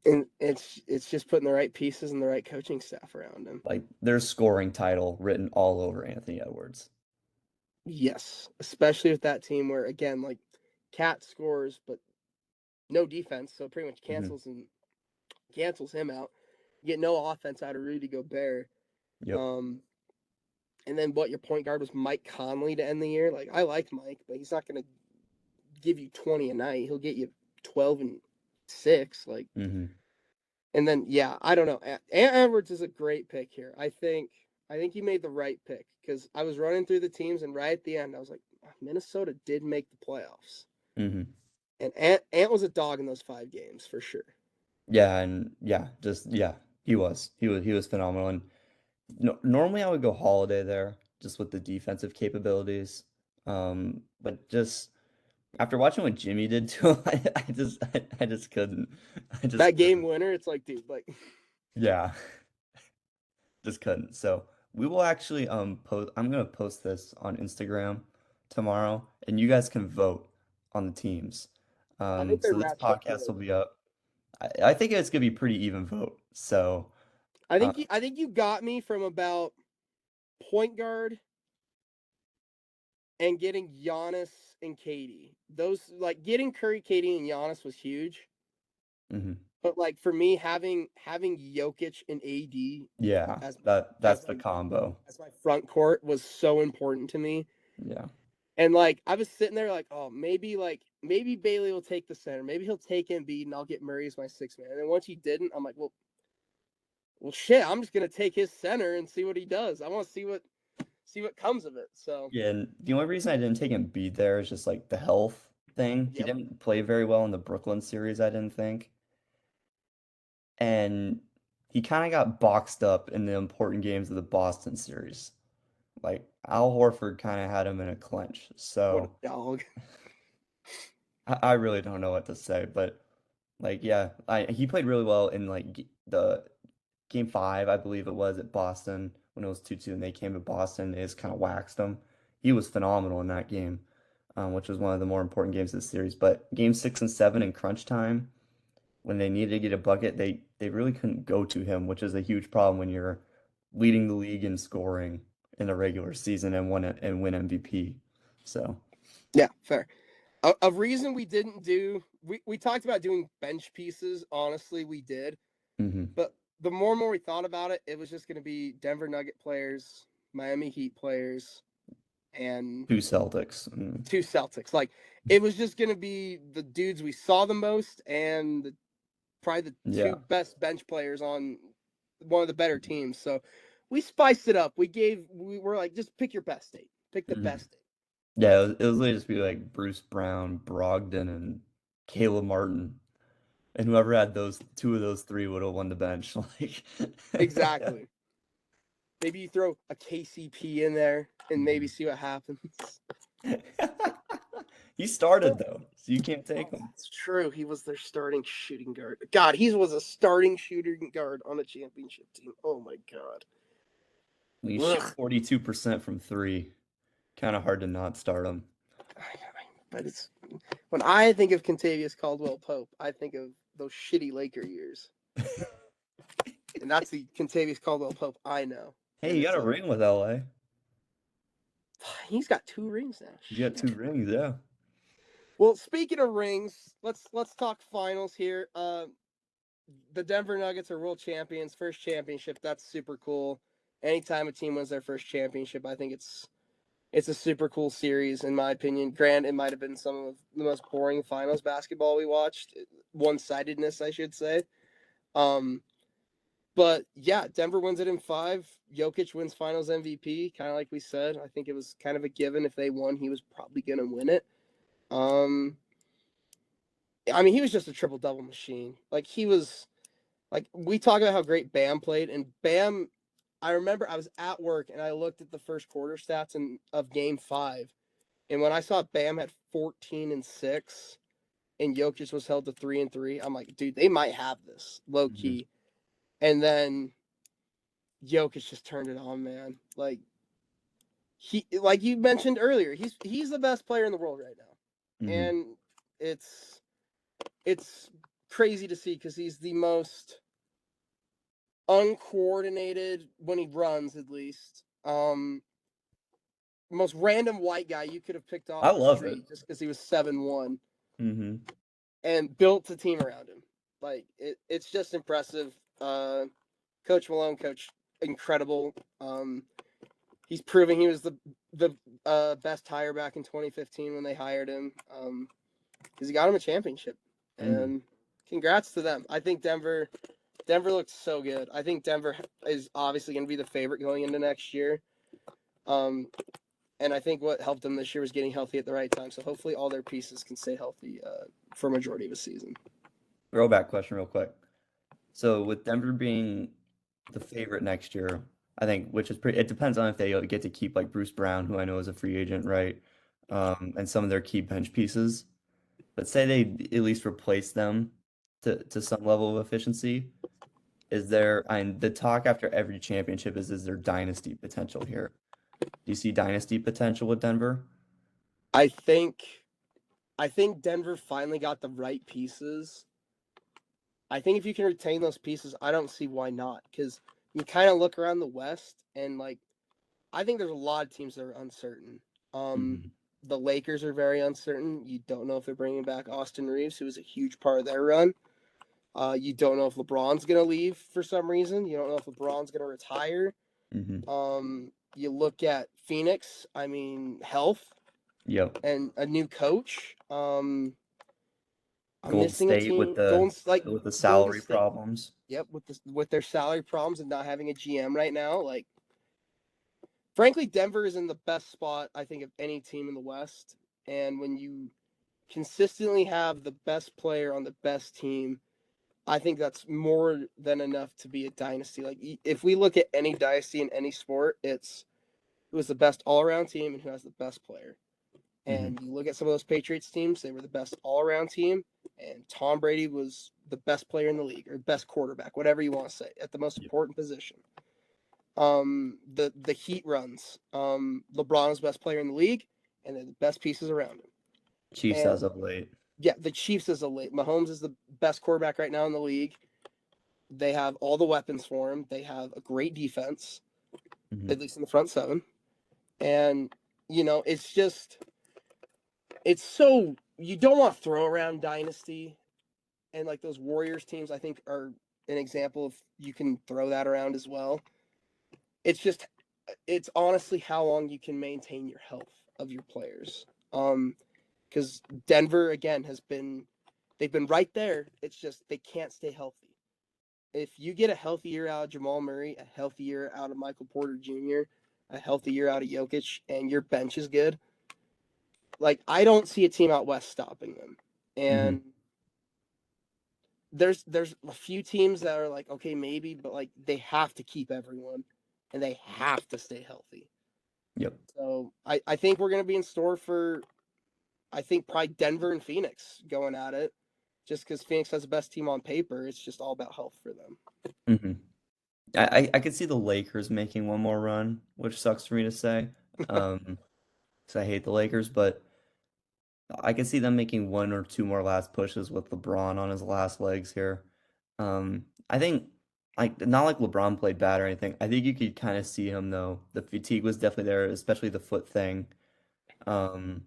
Speaker 1: And it's just putting the right pieces and the right coaching staff around him.
Speaker 2: Like there's scoring title written all over Anthony Edwards.
Speaker 1: Yes, especially with that team where again, like Cat scores but no defense, so pretty much
Speaker 2: Hmm.
Speaker 1: cancels him out. You get no offense out of Rudy Gobert.
Speaker 2: Yep.
Speaker 1: Um, and then what your point guard was Mike Conley to end the year. Like I liked Mike, but he's not going to give you 20 a night. He'll get you 12 and 6. Like,
Speaker 2: Hmm.
Speaker 1: and then yeah, I don't know. Ant Edwards is a great pick here. I think you made the right pick because I was running through the teams and right at the end I was like, Minnesota did make the playoffs,
Speaker 2: Hmm.
Speaker 1: and Ant was a dog in those 5 games for sure.
Speaker 2: Yeah, and yeah, he was phenomenal. And no, normally I would go Holiday there just with the defensive capabilities. But just after watching what Jimmy did to him, I just couldn't. I just
Speaker 1: That game
Speaker 2: couldn't.
Speaker 1: winner, it's like, dude, like
Speaker 2: Yeah, just couldn't. So we will actually post I'm gonna post this on Instagram tomorrow, and you guys can vote on the teams.
Speaker 1: I think they're
Speaker 2: So this
Speaker 1: matched up
Speaker 2: podcast will
Speaker 1: good.
Speaker 2: be up. I think it's gonna be pretty even vote. So uh,
Speaker 1: I think you got me from about point guard and getting Giannis and Katie. Those like getting Curry, Katie, and Giannis was huge.
Speaker 2: mhm.
Speaker 1: But like for me, having Jokic and AD
Speaker 2: Yeah,
Speaker 1: as
Speaker 2: that's the combo.
Speaker 1: as my front court was so important to me.
Speaker 2: Yeah.
Speaker 1: And like I was sitting there like, oh, maybe Bailey will take the center, maybe he'll take Embiid, and I'll get Murray as my sixth man. And then once he didn't, I'm like, well, shit, I'm just gonna take his center and see what he does. I want to see what comes of it. So,
Speaker 2: Yeah, and the only reason I didn't take Embiid there is just like the health thing. He
Speaker 1: yep,
Speaker 2: didn't play very well in the Brooklyn series, I didn't think. And he kind of got boxed up in the important games of the Boston series. Like Al Horford kind of had him in a clinch.
Speaker 1: what a
Speaker 2: So
Speaker 1: dog.
Speaker 2: I really don't know what to say, but like yeah, he played really well in like the game five, I believe it was at Boston when it was 2-2 and they came to Boston. They just kind of waxed him. He was phenomenal in that game, which was one of the more important games of the series. But game six and seven in crunch time, when they needed to get a bucket, they really couldn't go to him, which is a huge problem when you're leading the league in scoring in the regular season and win MVP. So,
Speaker 1: Yeah, fair. A reason we didn't do we talked about doing bench pieces. Honestly, we did,
Speaker 2: mhm.
Speaker 1: but the more and more we thought about it, it was just going to be Denver Nugget players, Miami Heat players, and
Speaker 2: Two Celtics.
Speaker 1: two Celtics. Like it was just going to be the dudes we saw the most and probably the
Speaker 2: Yeah.
Speaker 1: two best bench players on one of the better teams. So we spiced it up. We were like, just pick your best eight. Pick the
Speaker 2: Mhm.
Speaker 1: best eight.
Speaker 2: Yeah, it was literally just be like Bruce Brown, Brogdon, and Caleb Martin. And whoever had those two of those three would have won the bench. Like,
Speaker 1: Exactly. Maybe you throw a KCP in there and maybe see what happens.
Speaker 2: he started though, so you can't take
Speaker 1: Oh,
Speaker 2: him.
Speaker 1: that's true. He was their starting shooting guard. God, he was a starting shooting guard on a championship team. Oh my god.
Speaker 2: When you shoot
Speaker 1: Ugh.
Speaker 2: 42% from three, kind of hard to not start him.
Speaker 1: But it's when I think of Contavious Caldwell Pope, I think of those shitty Laker years. And that's the Contavious Caldwell Pope I know.
Speaker 2: Hey,
Speaker 1: And
Speaker 2: you
Speaker 1: it's
Speaker 2: got a
Speaker 1: like
Speaker 2: ring with LA.
Speaker 1: he's got 2 rings now.
Speaker 2: You got
Speaker 1: Shit.
Speaker 2: 2 rings, yeah.
Speaker 1: Well, speaking of rings, let's talk finals here. The Denver Nuggets are world champions, first championship. That's super cool. Anytime a team wins their first championship, I think it's a super cool series in my opinion. Grant, it might have been some of the most boring finals basketball we watched, one-sidedness, I should say. Um, but yeah, Denver wins it in 5. Jokic wins Finals MVP, kind of like we said. I think it was kind of a given if they won, he was probably gonna win it. Um, I mean, he was just a triple double machine. Like he was like we talk about how great Bam played, and Bam. I remember I was at work and I looked at the first quarter stats of Game 5, and when I saw Bam had 14 and 6, and Jokic was held to 3 and 3, I'm like, dude, they might have this low
Speaker 2: Mhm.
Speaker 1: key. And then Jokic just turned it on, man. Like you mentioned earlier, he's the best player in the world right now,
Speaker 2: Mhm.
Speaker 1: and it's crazy to see because he's the most uncoordinated when he runs, at least. Most random white guy you could have picked
Speaker 2: I
Speaker 1: off the
Speaker 2: love it.
Speaker 1: street just because he was 7'1"
Speaker 2: Mhm.
Speaker 1: and built a team around him. It's just impressive. Coach Malone, coach incredible. He's proving he was the best hire back in 2015 when they hired him. Because he got him a championship,
Speaker 2: Mhm.
Speaker 1: and congrats to them. I think Denver looks so good. I think Denver is obviously going to be the favorite going into next year. Um, and I think what helped them this year was getting healthy at the right time. So hopefully all their pieces can stay healthy for a majority of the season.
Speaker 2: Throwback question real quick. So with Denver being the favorite next year, I think, which is pretty, it depends on if they get to keep like Bruce Brown, who I know is a free agent, right? And some of their key bench pieces. But say they at least replace them to some level of efficiency. Is there, and the talk after every championship is there dynasty potential here? Do you see dynasty potential with Denver?
Speaker 1: I think I think Denver finally got the right pieces. I think if you can retain those pieces, I don't see why not. Because you kind of look around the West and like I think there's a lot of teams that are uncertain. Um,
Speaker 2: Hmm.
Speaker 1: the Lakers are very uncertain. You don't know if they're bringing back Austin Reeves, who was a huge part of their run. You don't know if LeBron's gonna leave for some reason. You don't know if LeBron's gonna retire.
Speaker 2: Mm-hmm.
Speaker 1: You look at Phoenix. I mean, health
Speaker 2: Yep.
Speaker 1: and a new coach. I'm
Speaker 2: Golden
Speaker 1: missing a
Speaker 2: State with
Speaker 1: team.
Speaker 2: the
Speaker 1: Golden like
Speaker 2: with the
Speaker 1: Golden
Speaker 2: salary
Speaker 1: State.
Speaker 2: problems.
Speaker 1: Yep, with their salary problems and not having a GM right now. Like, frankly, Denver is in the best spot I think of any team in the West. And when you consistently have the best player on the best team, I think that's more than enough to be a dynasty. Like, if we look at any dynasty in any sport, it's who is the best all around team and who has the best player.
Speaker 2: Mm-hmm.
Speaker 1: And you look at some of those Patriots teams, they were the best all around team, and Tom Brady was the best player in the league or best quarterback, whatever you want to say, at the most
Speaker 2: Yep.
Speaker 1: important position. The Heat runs. LeBron is the best player in the league, and they're the best pieces around him.
Speaker 2: Chiefs as
Speaker 1: And
Speaker 2: of late.
Speaker 1: yeah, the Chiefs is elite. Mahomes is the best quarterback right now in the league. They have all the weapons for him. They have a great defense,
Speaker 2: Mm-hmm.
Speaker 1: at least in the front seven. And it's just it's so you don't want to throw around dynasty and like those Warriors teams. I think are an example of you can throw that around as well. It's just it's honestly how long you can maintain your health of your players. Because Denver again they've been right there. It's just they can't stay healthy. If you get a healthy year out of Jamal Murray, a healthy year out of Michael Porter Jr., a healthy year out of Jokic, and your bench is good, like I don't see a team out west stopping them.
Speaker 2: Mm-hmm.
Speaker 1: And there's a few teams that are like, okay, maybe, but like they have to keep everyone and they have to stay healthy.
Speaker 2: Yep.
Speaker 1: So I think we're gonna be in store for I think probably Denver and Phoenix going at it. Just because Phoenix has the best team on paper, it's just all about health for them.
Speaker 2: Mm-hmm. I could see the Lakers making one more run, which sucks for me to say. Um, because I hate the Lakers, but I can see them making one or two more last pushes with LeBron on his last legs here. I think like not like LeBron played bad or anything. I think you could kind of see him though. The fatigue was definitely there, especially the foot thing. Um,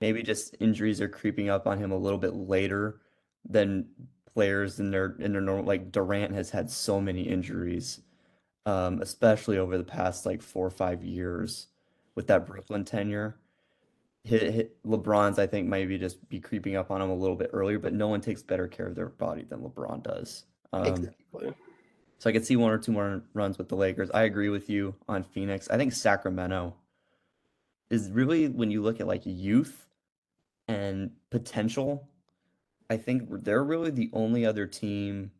Speaker 2: Maybe just injuries are creeping up on him a little bit later than players in their normal. Like Durant has had so many injuries, especially over the past like 4 or 5 years with that Brooklyn tenure. LeBron's, I think, maybe just be creeping up on him a little bit earlier, but no one takes better care of their body than LeBron does.
Speaker 1: Exactly.
Speaker 2: So I could see one or two more runs with the Lakers. I agree with you on Phoenix. I think Sacramento is really, when you look at like youth and potential, I think they're really the only other team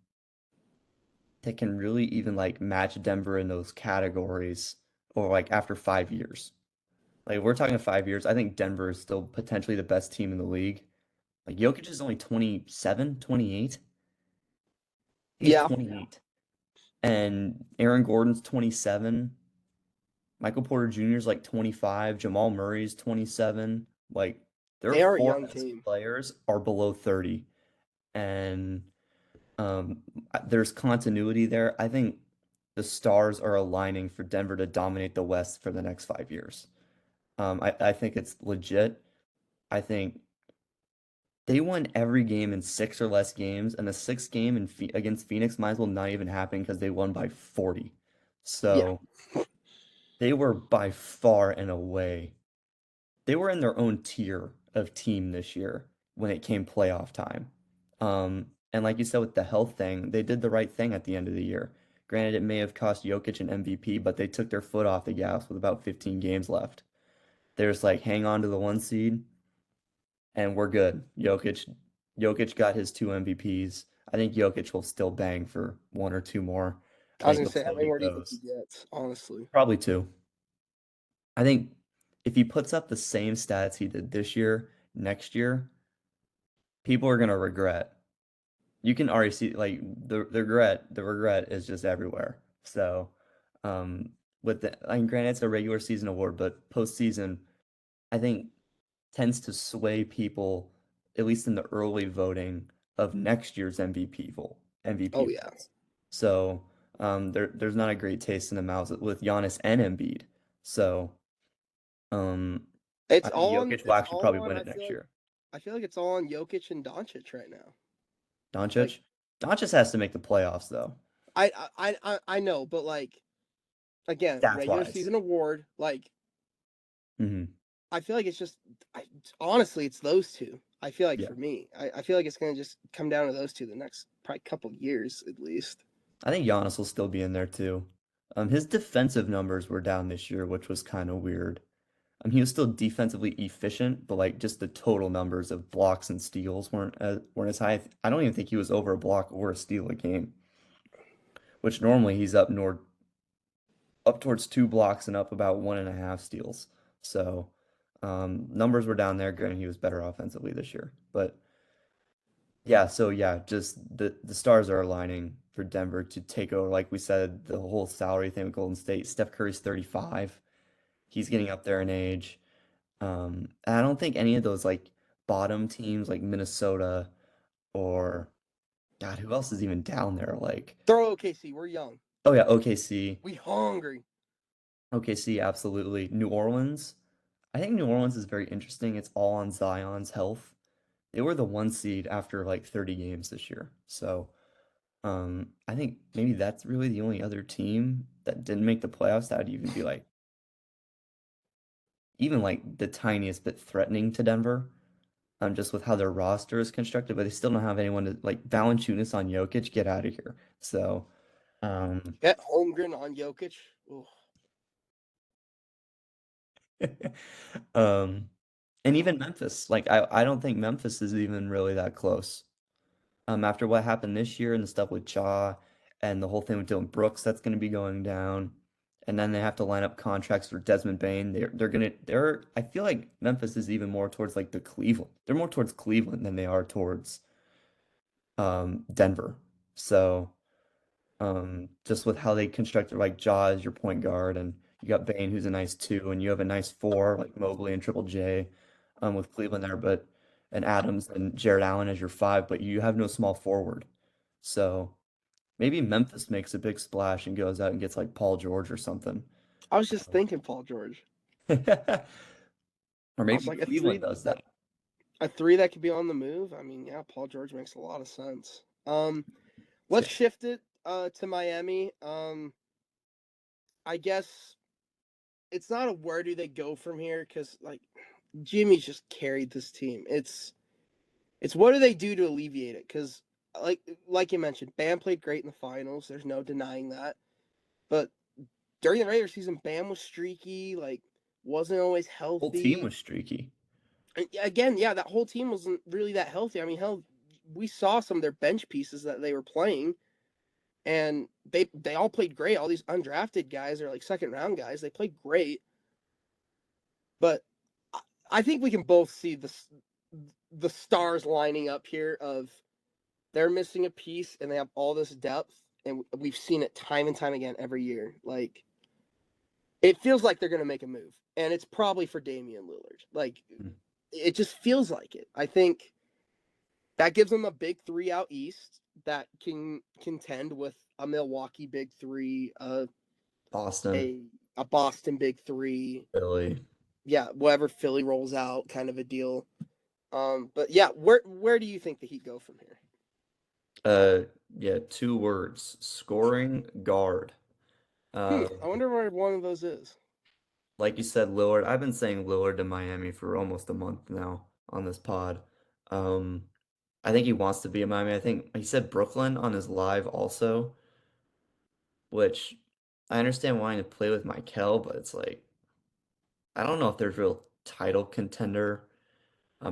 Speaker 2: that can really even like match Denver in those categories or like after 5 years. Like we're talking 5 years. I think Denver is still potentially the best team in the league. Like Jokic is only 27, 28. He's
Speaker 1: Yeah,
Speaker 2: 28. And Aaron Gordon's 27. Michael Porter Jr. is like 25. Jamal Murray's 27. Like their
Speaker 1: they are a
Speaker 2: four
Speaker 1: young
Speaker 2: best
Speaker 1: team.
Speaker 2: players are below 30. And there's continuity there. I think the stars are aligning for Denver to dominate the West for the next 5 years. I think it's legit. I think they won every game in six or less games, and the sixth game against Phoenix might as well not even happen because they won by 40.
Speaker 1: Yeah,
Speaker 2: So they were by far and away. They were in their own tier of team this year when it came playoff time. And like you said with the health thing, they did the right thing at the end of the year. Granted, it may have cost Jokic an MVP, but they took their foot off the gas with about 15 games left. They're just like, hang on to the one seed, and we're good. Jokic got his two MVPs. I think Jokic will still bang for one or two more. I
Speaker 1: I was
Speaker 2: think
Speaker 1: gonna
Speaker 2: he'll
Speaker 1: say, how
Speaker 2: still
Speaker 1: many
Speaker 2: get
Speaker 1: more do you think he
Speaker 2: those.
Speaker 1: gets? Honestly,
Speaker 2: Probably two. I think if he puts up the same stats he did this year, next year, people are gonna regret. You can already see like the regret is just everywhere. So, um, with I mean, granted, it's a regular season award, but postseason, I think tends to sway people, at least in the early voting of next year's MVP
Speaker 1: oh yeah,
Speaker 2: votes. So, there's not a great taste in the mouth with Giannis and Embiid. So, um, I think Jokic will
Speaker 1: it's
Speaker 2: actually probably
Speaker 1: all on.
Speaker 2: win it next year.
Speaker 1: I feel like it's all on Jokic and Doncic right now. Like
Speaker 2: Doncic? Doncic has to make the playoffs though,
Speaker 1: I know, but like again,
Speaker 2: stats
Speaker 1: regular
Speaker 2: wise.
Speaker 1: season award. Like
Speaker 2: Hmm.
Speaker 1: I feel like it's just honestly, it's those two. I feel like
Speaker 2: Yeah.
Speaker 1: for me, I feel like it's gonna just come down to those two the next probably couple years at least.
Speaker 2: I think Giannis will still be in there too. His defensive numbers were down this year, which was kind of weird. He was still defensively efficient, but like just the total numbers of blocks and steals weren't as high. I don't even think he was over a block or a steal a game, which normally he's up towards 2 blocks and up about 1.5 steals. So numbers were down there. Granted, he was better offensively this year, but yeah. So yeah, just the stars are aligning for Denver to take over. Like we said, the whole salary thing with Golden State. Steph Curry's 35. He's getting up there in age. And I don't think any of those like bottom teams like Minnesota or God, who else is even down there? Like,
Speaker 1: Throw OKC. We're young.
Speaker 2: oh yeah, OKC.
Speaker 1: We hungry.
Speaker 2: OKC, absolutely. New Orleans. I think New Orleans is very interesting. It's all on Zion's health. They were the 1 seed after like 30 games this year. So, I think maybe that's really the only other team that didn't make the playoffs that would even be like even like the tiniest bit threatening to Denver. Just with how their roster is constructed, but they still don't have anyone to like Valanciunas on Jokic, get out of here. So, um,
Speaker 1: Get Holmgren on Jokic. Ooh.
Speaker 2: um, and even Memphis, like I don't think Memphis is even really that close. After what happened this year and the stuff with Ja and the whole thing with Dylan Brooks, that's going to be going down. And then they have to line up contracts for Desmond Bain. They're I feel like Memphis is even more towards like the Cleveland. They're more towards Cleveland than they are towards Denver. So just with how they constructed like Ja as your point guard, and you got Bane who's a nice two, and you have a nice four like Mobley and Triple J, with Cleveland there, but and Adams and Jared Allen as your five, but you have no small forward. So maybe Memphis makes a big splash and goes out and gets like Paul George or something.
Speaker 1: I was just thinking Paul George.
Speaker 2: Or
Speaker 1: I was
Speaker 2: maybe
Speaker 1: like
Speaker 2: Cleveland does that.
Speaker 1: a three that could be on the move. I mean, yeah, Paul George makes a lot of sense.
Speaker 2: Yeah.
Speaker 1: Let's shift it to Miami. I guess it's not a where do they go from here because like Jimmy's just carried this team. It's what do they do to alleviate it? Because like you mentioned, Bam played great in the finals. There's no denying that. But during the regular season, Bam was streaky. Like wasn't always
Speaker 2: Whole team
Speaker 1: healthy.
Speaker 2: was streaky.
Speaker 1: And again, yeah, that whole team wasn't really that healthy. I mean, hell, we saw some of their bench pieces that they were playing, and they all played great. All these undrafted guys are like second round guys. They played great, but I think we can both see the stars lining up here of they're missing a piece and they have all this depth and we've seen it time and time again every year. Like it feels like they're going to make a move and it's probably for Damian Lillard. Like
Speaker 2: Mm.
Speaker 1: it just feels like it. I think that gives them a big three out east that can contend with a Milwaukee big three,
Speaker 2: Boston,
Speaker 1: a Boston big three.
Speaker 2: Philly.
Speaker 1: Yeah, whatever Philly rolls out, kind of a deal. But yeah, where do you think the Heat go from here?
Speaker 2: Uh, yeah, 2 words: scoring guard. Uh,
Speaker 1: I wonder where one of those is.
Speaker 2: like you said, Lillard. I've been saying Lillard to Miami for almost a month now on this pod. Um, I think he wants to be in Miami. I think he said Brooklyn on his live also, which I understand wanting to play with Michael, but it's like I don't know if there's real title contender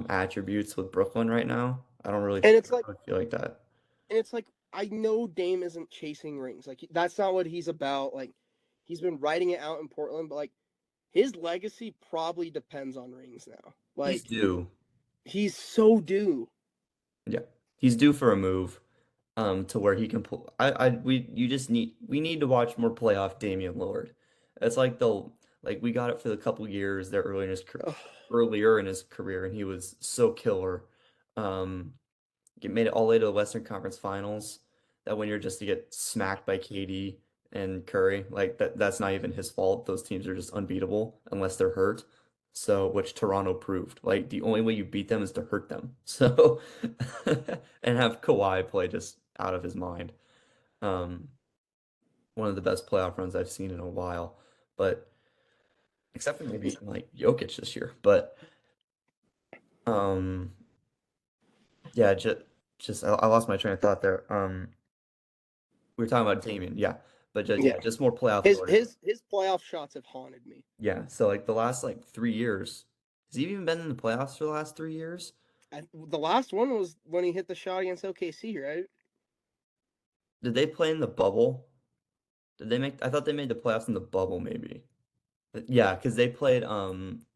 Speaker 2: attributes with Brooklyn right now.
Speaker 1: And
Speaker 2: I don't really feel like that.
Speaker 1: it's like I know Dame isn't chasing rings. Like that's not what he's about. Like he's been writing it out in Portland, but like his legacy probably depends on rings now.
Speaker 2: He's
Speaker 1: Like
Speaker 2: due.
Speaker 1: he's so due.
Speaker 2: Yeah. He's due for a move. To where he can pull. We need to watch more playoff Damian Lillard. It's like we got it for the couple years there
Speaker 1: Ugh.
Speaker 2: earlier in his career, and he was so killer. Get made it all the way to the Western Conference Finals. That when you're just to get smacked by KD and Curry, like that's not even his fault. Those teams are just unbeatable unless they're hurt. So, which Toronto proved. Like the only way you beat them is to hurt them. So, and have Kawhi play just out of his mind. Um, one of the best playoff runs I've seen in a while, but except for maybe like Jokic this year. But um, yeah, just I lost my train of thought there. We were talking about Damian, yeah, but just
Speaker 1: Yeah,
Speaker 2: yeah, just more playoff
Speaker 1: his
Speaker 2: glory.
Speaker 1: his his playoff shots have haunted me.
Speaker 2: Yeah, so like the last like 3 years, has he even been in the playoffs for the last 3 years?
Speaker 1: The last one was when he hit the shot against OKC, right?
Speaker 2: Did they play in the bubble? Did they make? I thought they made the playoffs in the bubble, maybe. Yeah, because they played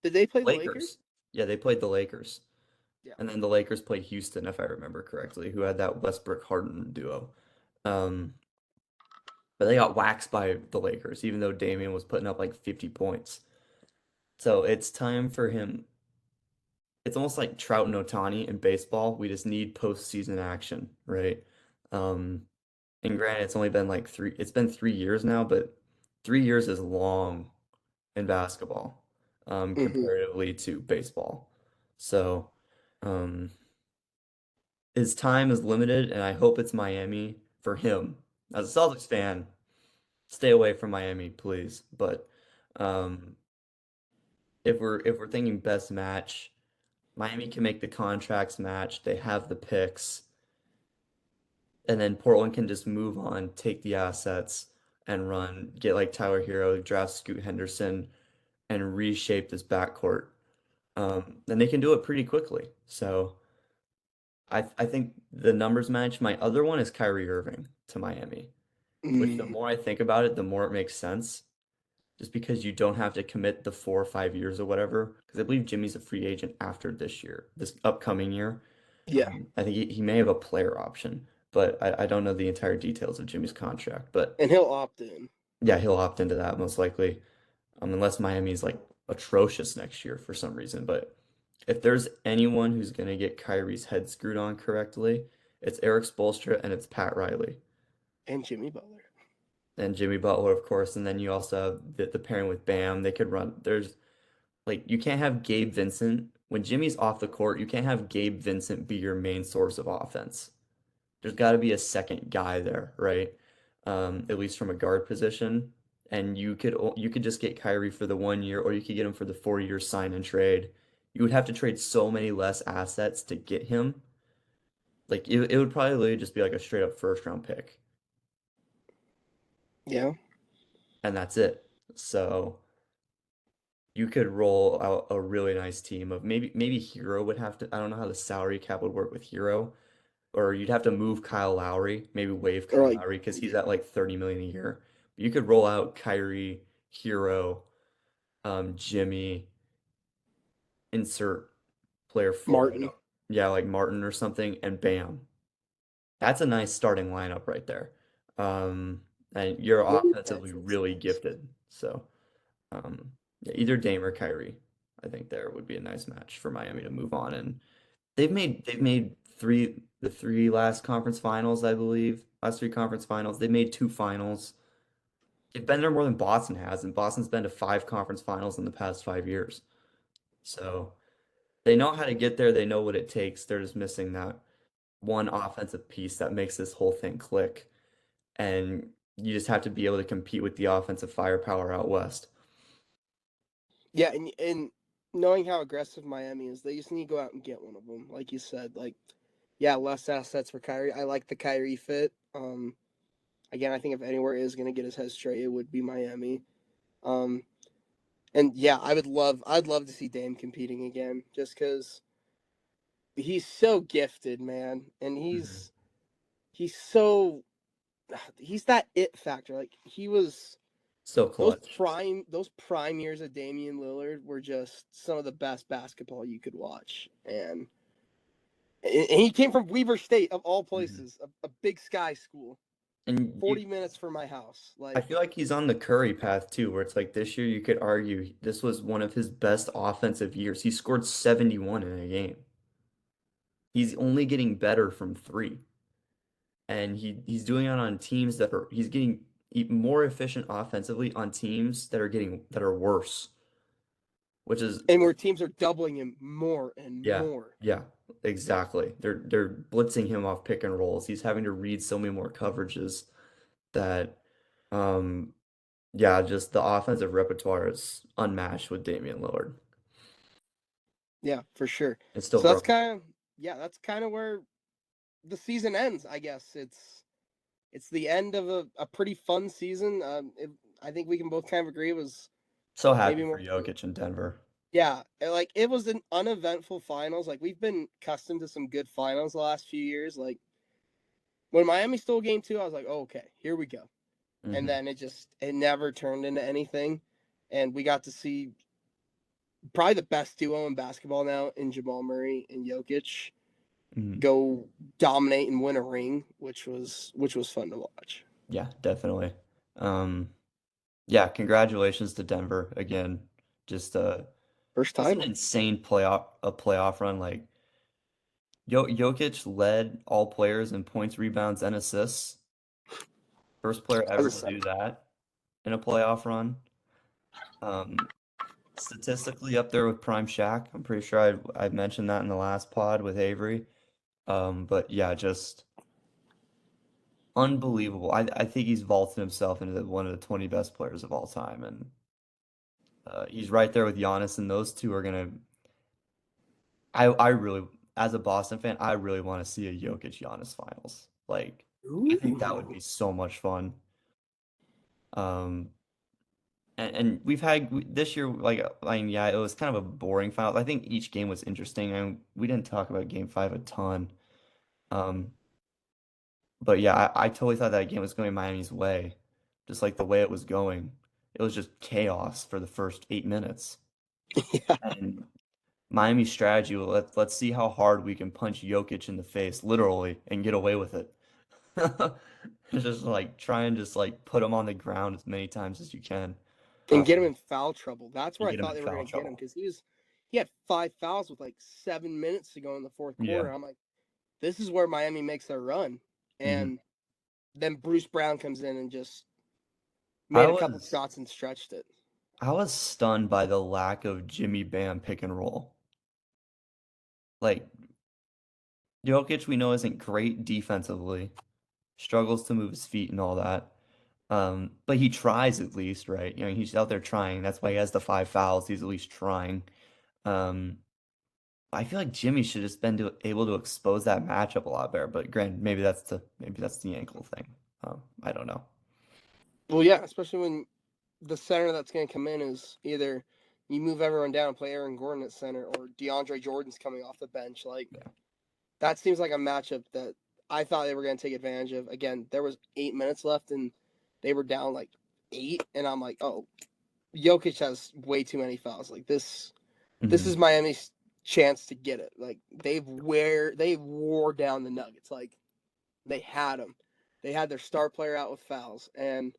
Speaker 1: Did they play the Lakers?
Speaker 2: Lakers. Yeah, they played the Lakers,
Speaker 1: Yeah.
Speaker 2: and then the Lakers played Houston, if I remember correctly, who had that Westbrook Harden duo. Um, but they got waxed by the Lakers, even though Damian was putting up like 50 points. So it's time for him. It's almost like Trout and Ohtani in baseball. We just need postseason action, right? Um, and granted, it's only been like it's been 3 years now, but 3 years is long in basketball,
Speaker 1: Mm-hmm.
Speaker 2: comparatively to baseball. So, um, his time is limited, and I hope it's Miami for him. As a Celtics fan, stay away from Miami, please. But um, if we're thinking best match, Miami can make the contracts match. They have the picks, and then Portland can just move on, take the assets, and run. Get like Tyler Hero, draft Scoot Henderson, and reshape this backcourt. And they can do it pretty quickly. So I think the numbers match. My other one is Kyrie Irving to Miami, which the
Speaker 1: Mm,
Speaker 2: more I think about it, the more it makes sense. Just because you don't have to commit the 4 or 5 years or whatever. Because I believe Jimmy's a free agent after this year, this upcoming year.
Speaker 1: yeah,
Speaker 2: I think he may have a player option, but I don't know the entire details of Jimmy's contract. But
Speaker 1: and he'll opt in.
Speaker 2: yeah, he'll opt into that most likely, unless Miami's like atrocious next year for some reason. But if there's anyone who's gonna get Kyrie's head screwed on correctly, it's Eric Spoelstra and it's Pat Riley
Speaker 1: And Jimmy Butler.
Speaker 2: and Jimmy Butler, of course. And then you also have the pairing with Bam. They could run. There's like you can't have Gabe Vincent when Jimmy's off the court. You can't have Gabe Vincent be your main source of offense. There's got to be a second guy there, right? At least from a guard position. And you could just get Kyrie for the 1 year, or you could get him for the 4 year sign and trade. You would have to trade so many less assets to get him. Like it would probably literally just be like a straight up first round pick,
Speaker 1: Yeah.
Speaker 2: and that's it. So you could roll out a really nice team of maybe Hero would have to. I don't know how the salary cap would work with Hero, or you'd have to move Kyle Lowry, maybe waive
Speaker 1: Or
Speaker 2: Kyle
Speaker 1: like,
Speaker 2: Lowry because he's
Speaker 1: yeah,
Speaker 2: at like 30 million a year. But you could roll out Kyrie, Hero, Jimmy, insert player four. I
Speaker 1: Martin.
Speaker 2: don't, yeah, like Martin or something, and bam, that's a nice starting lineup right there. Um, and you're
Speaker 1: What would
Speaker 2: offensively
Speaker 1: Benson's
Speaker 2: really
Speaker 1: numbers?
Speaker 2: gifted, so yeah, either Dame or Kyrie, I think there would be a nice match for Miami to move on. And they've made the three last conference finals, I believe. Last three conference finals. They made two finals. They've been there more than Boston has, and Boston's been to five conference finals in the past 5 years. So they know how to get there. They know what it takes. They're just missing that one offensive piece that makes this whole thing click. And you just have to be able to compete with the offensive firepower out west.
Speaker 1: Yeah, and knowing how aggressive Miami is, they just need to go out and get one of them. Like you said, like, yeah, less assets for Kyrie. I like the Kyrie fit. Again, I think if anywhere is going to get his head straight, it would be Miami. Um, and yeah, I'd love to see Dame competing again, just because he's so gifted, man, and
Speaker 2: Mhm.
Speaker 1: he's so he's that it factor. Like he was
Speaker 2: So clutch.
Speaker 1: those prime years of Damian Lillard were just some of the best basketball you could watch, and he came from Weber State of all
Speaker 2: Mhm.
Speaker 1: places, a Big Sky school,
Speaker 2: And
Speaker 1: 40 minutes from my house.
Speaker 2: I
Speaker 1: Like,
Speaker 2: feel like he's on the Curry path too, where it's like this year you could argue this was one of his best offensive years. He scored 71 in a game. He's only getting better from three. And he's doing it on teams he's getting more efficient offensively on teams that are worse, which is
Speaker 1: and where teams are doubling him more and
Speaker 2: yeah,
Speaker 1: more.
Speaker 2: yeah. exactly. They're blitzing him off pick and rolls. He's having to read so many more coverages that, um, yeah, just the offensive repertoire is unmatched with Damian Lillard.
Speaker 1: Yeah, for sure.
Speaker 2: It's still
Speaker 1: So that's
Speaker 2: growing.
Speaker 1: kind of that's kind of where the season ends. I guess it's the end of a pretty fun season. I think we can both kind of agree it was
Speaker 2: So
Speaker 1: maybe
Speaker 2: happy for
Speaker 1: more.
Speaker 2: Jokic in Denver.
Speaker 1: Yeah, like it was an uneventful finals. Like we've been accustomed to some good finals the last few years. Like when Miami stole game two, I was like, oh, okay, here we go. And
Speaker 2: Hmm.
Speaker 1: then it never turned into anything. And we got to see probably the best duo in basketball now in Jamal Murray and Jokic
Speaker 2: Hmm.
Speaker 1: go dominate and win a ring, which was fun to watch.
Speaker 2: Yeah, definitely. Um, yeah, congratulations to Denver again. Just
Speaker 1: First
Speaker 2: just an
Speaker 1: title.
Speaker 2: insane playoff run. Like Jokic led all players in points, rebounds, and assists. First player
Speaker 1: As
Speaker 2: ever
Speaker 1: a
Speaker 2: to do
Speaker 1: center.
Speaker 2: that in a playoff run. Um, Statistically up there with Prime Shaq. I'm pretty sure I mentioned that in the last pod with Avery. But yeah, just unbelievable. I think he's vaulted himself into one of the 20 best players of all time, and he's right there with Giannis, and those two are gonna. I really, as a Boston fan, I really want to see a Jokic Giannis finals. Like, I think that would
Speaker 1: Ooh.
Speaker 2: be so much fun. Um, and we've had this year, like, I mean, yeah, it was kind of a boring final. I think each game was interesting, and we didn't talk about Game 5 a ton. Um, but yeah, I totally thought that game was going Miami's way, just like the way it was going. It was just chaos for the first 8 minutes.
Speaker 1: Yeah.
Speaker 2: And Miami's strategy, well, let's see how hard we can punch Jokic in the face, literally, and get away with it. Just like try and just like put him on the ground as many times as you can,
Speaker 1: And
Speaker 2: um,
Speaker 1: get him in foul trouble. That's
Speaker 2: and
Speaker 1: where I
Speaker 2: get him
Speaker 1: thought
Speaker 2: in
Speaker 1: they were
Speaker 2: foul
Speaker 1: going to get him
Speaker 2: trouble.
Speaker 1: because he had 5 fouls with like 7 minutes to go in the fourth
Speaker 2: Yeah.
Speaker 1: quarter. I'm like, this is where Miami makes their run.
Speaker 2: Hmm.
Speaker 1: And then Bruce Brown comes in and just
Speaker 2: I
Speaker 1: made a couple
Speaker 2: was
Speaker 1: shots and stretched it.
Speaker 2: I was stunned by the lack of Jimmy Bam pick and roll. Like Jokic, we know isn't great defensively, struggles to move his feet and all that. But he tries at least, right? You know, he's out there trying. That's why he has the 5 fouls. He's at least trying. Um, I feel like Jimmy should have been able to expose that matchup a lot better. But granted, maybe that's the ankle thing. I don't know.
Speaker 1: Well, yeah, especially when the center that's going to come in is either you move everyone down and play Aaron Gordon at center or DeAndre Jordan's coming off the bench. Like,
Speaker 2: Yeah.
Speaker 1: that seems like a matchup that I thought they were going to take advantage of. Again, there was 8 minutes left and they were down like 8. And I'm like, oh, Jokic has way too many fouls. Like, this
Speaker 2: Hmm.
Speaker 1: is Miami's chance to get it. Like they wore down the Nuggets. Like they had them. They had their star player out with fouls, and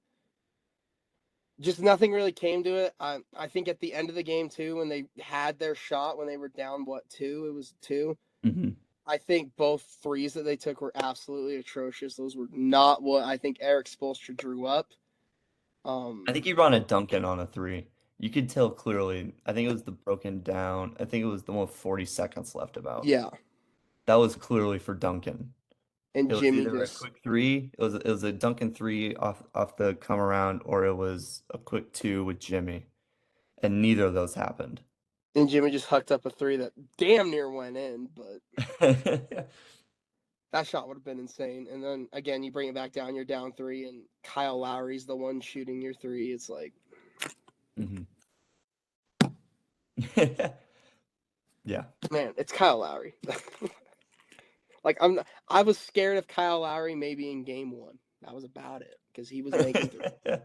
Speaker 1: just nothing really came to it. I think at the end of the game too, when they had their shot, when they were down two, it was two.
Speaker 2: Hmm.
Speaker 1: I think both threes that they took were absolutely atrocious. Those were not what I think Eric Spoelstra drew up.
Speaker 2: I think he run a Duncan on a three. You could tell clearly. I think it was the broken down. I think it was the one with 40 seconds left about.
Speaker 1: Yeah,
Speaker 2: That was clearly for Duncan.
Speaker 1: and
Speaker 2: It was
Speaker 1: Jimmy
Speaker 2: either a
Speaker 1: just
Speaker 2: quick three, it was a Duncan three off the come around, or it was a quick two with Jimmy, and neither of those happened.
Speaker 1: hucked up a three that damn near went in, but that shot would have been insane. And then again, you bring it back down, you're down three, and Kyle Lowry's the one shooting your three. It's like,
Speaker 2: Hmm. Yeah.
Speaker 1: man, it's Kyle Lowry. Like I was scared of Kyle Lowry maybe in game one. That was about it because he was making three.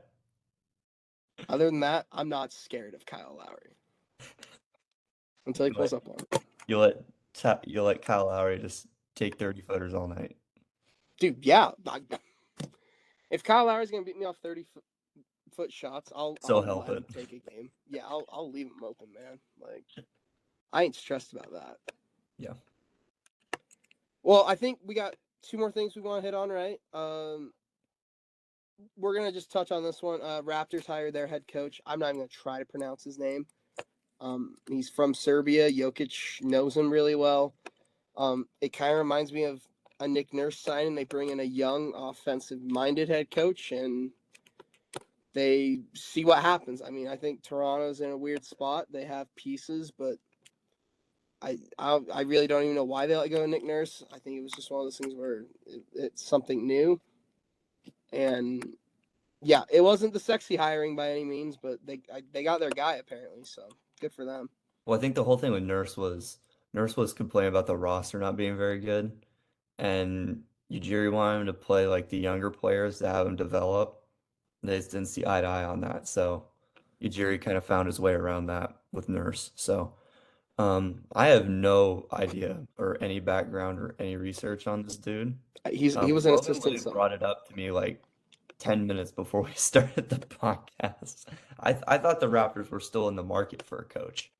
Speaker 1: Other than that, I'm not scared of Kyle Lowry until he
Speaker 2: You let
Speaker 1: pulls up on it.
Speaker 2: you let Kyle Lowry just take 30 footers all night.
Speaker 1: Dude, yeah. If Kyle Lowry's gonna beat me off 30-foot shots,
Speaker 2: So
Speaker 1: I'll
Speaker 2: help
Speaker 1: let
Speaker 2: it.
Speaker 1: him take a game. Yeah, I'll leave him open, man. Like I ain't stressed about that.
Speaker 2: Yeah.
Speaker 1: Well, I think we got two more things we want to hit on, right? We're gonna just touch on this one. Raptors hired their head coach. I'm not even gonna try to pronounce his name. He's from Serbia. Jokic knows him really well. It kind of reminds me of a Nick Nurse signing. They bring in a young, offensive-minded head coach, and they see what happens. I mean, I think Toronto's in a weird spot. They have pieces, but I really don't even know why they let go of Nick Nurse. I think it was just one of those things where it's something new, and yeah, it wasn't the sexy hiring by any means, but they got their guy apparently, so good for them.
Speaker 2: Well, I think the whole thing with Nurse was complaining about the roster not being very good, and Ujiri wanted him to play like the younger players to have him develop. They just didn't see eye to eye on that, so Ujiri kind of found his way around that with Nurse. So I have no idea or any background or any research on this dude.
Speaker 1: He was an
Speaker 2: Logan
Speaker 1: assistant
Speaker 2: literally
Speaker 1: somewhere.
Speaker 2: brought it up to me like 10 minutes before we started the podcast. I thought the Raptors were still in the market for a coach.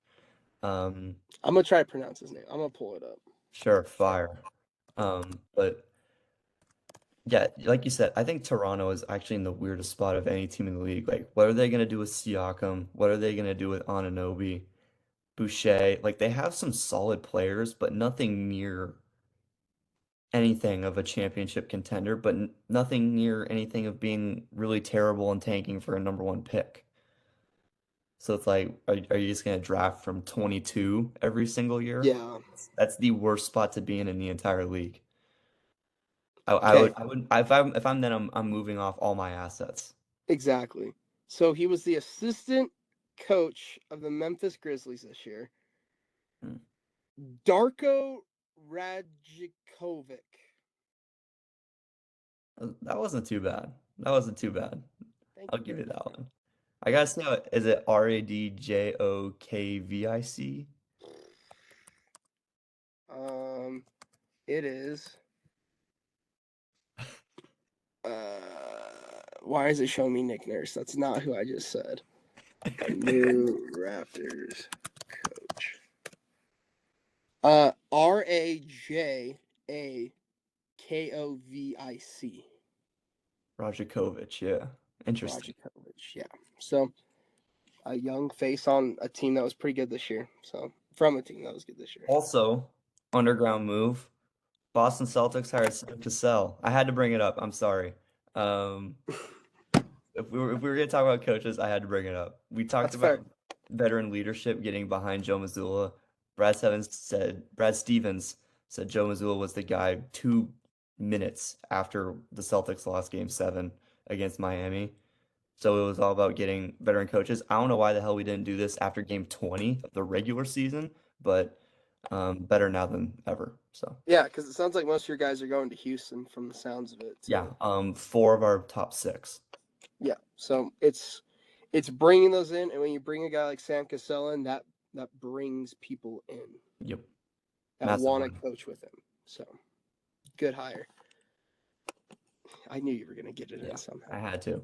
Speaker 2: Um,
Speaker 1: I'm gonna try to pronounce his name. I'm gonna pull it up.
Speaker 2: sure, fire. But yeah, like you said, I think Toronto is actually in the weirdest spot of any team in the league. Like, what are they gonna do with Siakam? What are they gonna do with Anunoby, Boucher? Like, they have some solid players, but nothing near anything of a championship contender, but nothing near anything of being really terrible and tanking for a number one pick. So it's like, are you just gonna draft from 22 every single year?
Speaker 1: Yeah.
Speaker 2: That's the worst spot to be in the entire league.
Speaker 1: Okay.
Speaker 2: I would, if I'm then I'm moving off all my assets.
Speaker 1: Exactly. So he was the assistant coach of the Memphis Grizzlies this year.
Speaker 2: Hmm.
Speaker 1: Darko Radjikovic.
Speaker 2: That wasn't too bad. That wasn't too bad.
Speaker 1: Thank
Speaker 2: I'll
Speaker 1: you
Speaker 2: give you
Speaker 1: very much.
Speaker 2: that one. I gotta say, is it Radjokvic?
Speaker 1: Um, it is. Why is it showing me Nick Nurse? That's not who I just said. New Raptors coach. Rajakovic.
Speaker 2: Rajakovic, yeah. Interesting.
Speaker 1: Rajakovic. Yeah. So a young face on a team that was pretty good this year. So from a team that was good this year.
Speaker 2: Also, underground move. Boston Celtics hired Sam Cassell. I had to bring it up. I'm sorry. Um, if we were gonna talk about coaches, I had to bring it up. We talked
Speaker 1: That's fair.
Speaker 2: about veteran leadership getting behind Joe Mazzulla. Brad Stevens said Joe Mazzulla was the guy 2 minutes after the Celtics lost Game 7 against Miami. So it was all about getting veteran coaches. I don't know why the hell we didn't do this after Game 20 of the regular season, but better now than ever. So
Speaker 1: Yeah, because it sounds like most of your guys are going to Houston from the sounds of it
Speaker 2: yeah,
Speaker 1: too.
Speaker 2: 4 of our top 6.
Speaker 1: Yeah, so it's bringing those in, and when you bring a guy like Sam Cassell in, that brings people in
Speaker 2: Yep,
Speaker 1: that
Speaker 2: massive
Speaker 1: want to
Speaker 2: one.
Speaker 1: coach with him. So good hire. I knew you were gonna get it in
Speaker 2: Yeah,
Speaker 1: somehow.
Speaker 2: I had to.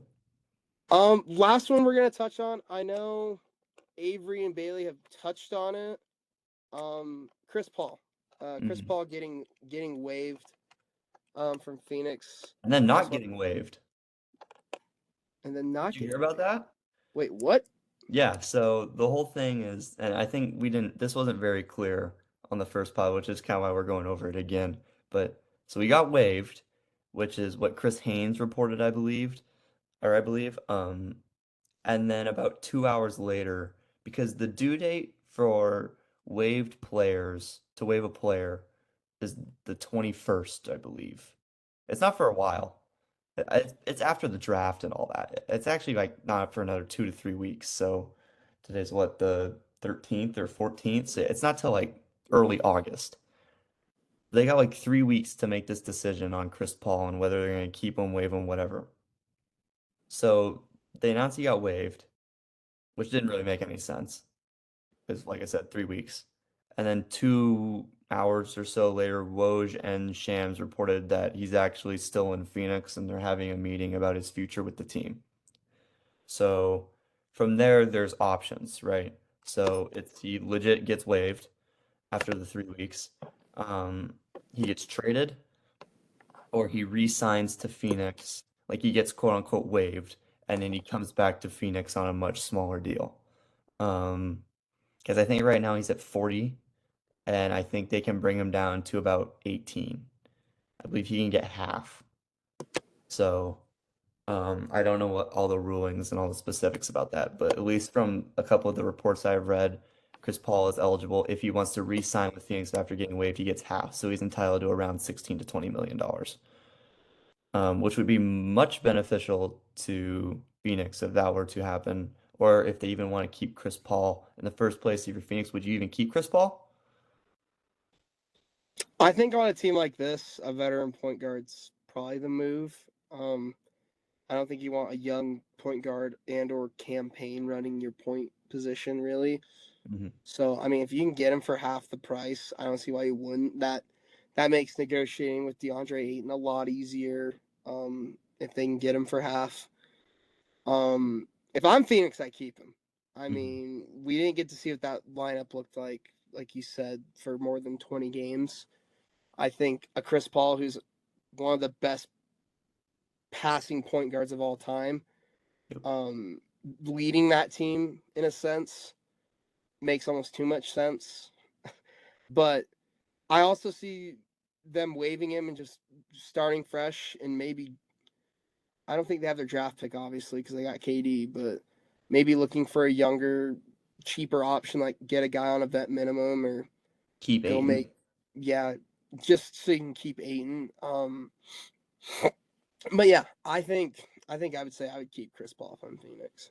Speaker 1: Last one we're gonna touch on. I know Avery and Bailey have touched on it. Chris Paul. Chris
Speaker 2: Mhm.
Speaker 1: Paul getting waived from Phoenix.
Speaker 2: And then
Speaker 1: That's
Speaker 2: not
Speaker 1: what,
Speaker 2: getting waived.
Speaker 1: and then
Speaker 2: Did
Speaker 1: not
Speaker 2: you hear
Speaker 1: getting
Speaker 2: about
Speaker 1: waived.
Speaker 2: that?
Speaker 1: Wait, what?
Speaker 2: Yeah, so the whole thing is, and I think this wasn't very clear on the first pod, which is kind of why we're going over it again. But so we got waived, which is what Chris Haynes reported, I believe. And then about 2 hours later, because the due date for waived players to waive a player is the 21st, I believe. It's not for a while. It's after the draft and all that. It's actually like not for another 2 to 3 weeks. So today's what, the 13th or 14th? So it's not till like early August. They got like 3 weeks to make this decision on Chris Paul and whether they're going to keep him, waive him, whatever. So they announced he got waived, which didn't really make any sense. Because, like I said, 3 weeks. And then 2 hours or so later, Woj and Shams reported that he's actually still in Phoenix and they're having a meeting about his future with the team. So from there, there's options, right? So he legit gets waived after the 3 weeks. Um, he gets traded or he re-signs to Phoenix, like he gets quote unquote waived, and then he comes back to Phoenix on a much smaller deal. Um, because I think right now he's at 40. and I think they can bring him down to about 18. I believe he can get half. So I don't know what all the rulings and all the specifics about that, but at least from a couple of the reports I've read, Chris Paul is eligible if he wants to re-sign with Phoenix after getting waived, he gets half. So he's entitled to around 16 to $20 million, which would be much beneficial to Phoenix if that were to happen, or if they even want to keep Chris Paul in the first place. If you're Phoenix, would you even keep Chris Paul?
Speaker 1: I think on a team like this, a veteran point guard's probably the move. I don't think you want a young point guard and or campaign running your point position really.
Speaker 2: Hmm.
Speaker 1: So I mean, if you can get him for half the price, I don't see why you wouldn't. That makes negotiating with DeAndre Ayton a lot easier. If they can get him for half. If I'm Phoenix, I keep him. I
Speaker 2: Hmm.
Speaker 1: mean, we didn't get to see what that lineup looked like you said, for more than 20 games. I think a Chris Paul, who's one of the best passing point guards of all time,
Speaker 2: Yep.
Speaker 1: um, leading that team in a sense makes almost too much sense. But I also see them waiving him and just starting fresh, and maybe I don't think they have their draft pick obviously because they got KD, but maybe looking for a younger, cheaper option, like get a guy on a vet minimum or
Speaker 2: Keep
Speaker 1: go
Speaker 2: Ayton.
Speaker 1: make, yeah, just so you can keep Ayton. But yeah, I think I would say I would keep Chris Paul if I'm Phoenix.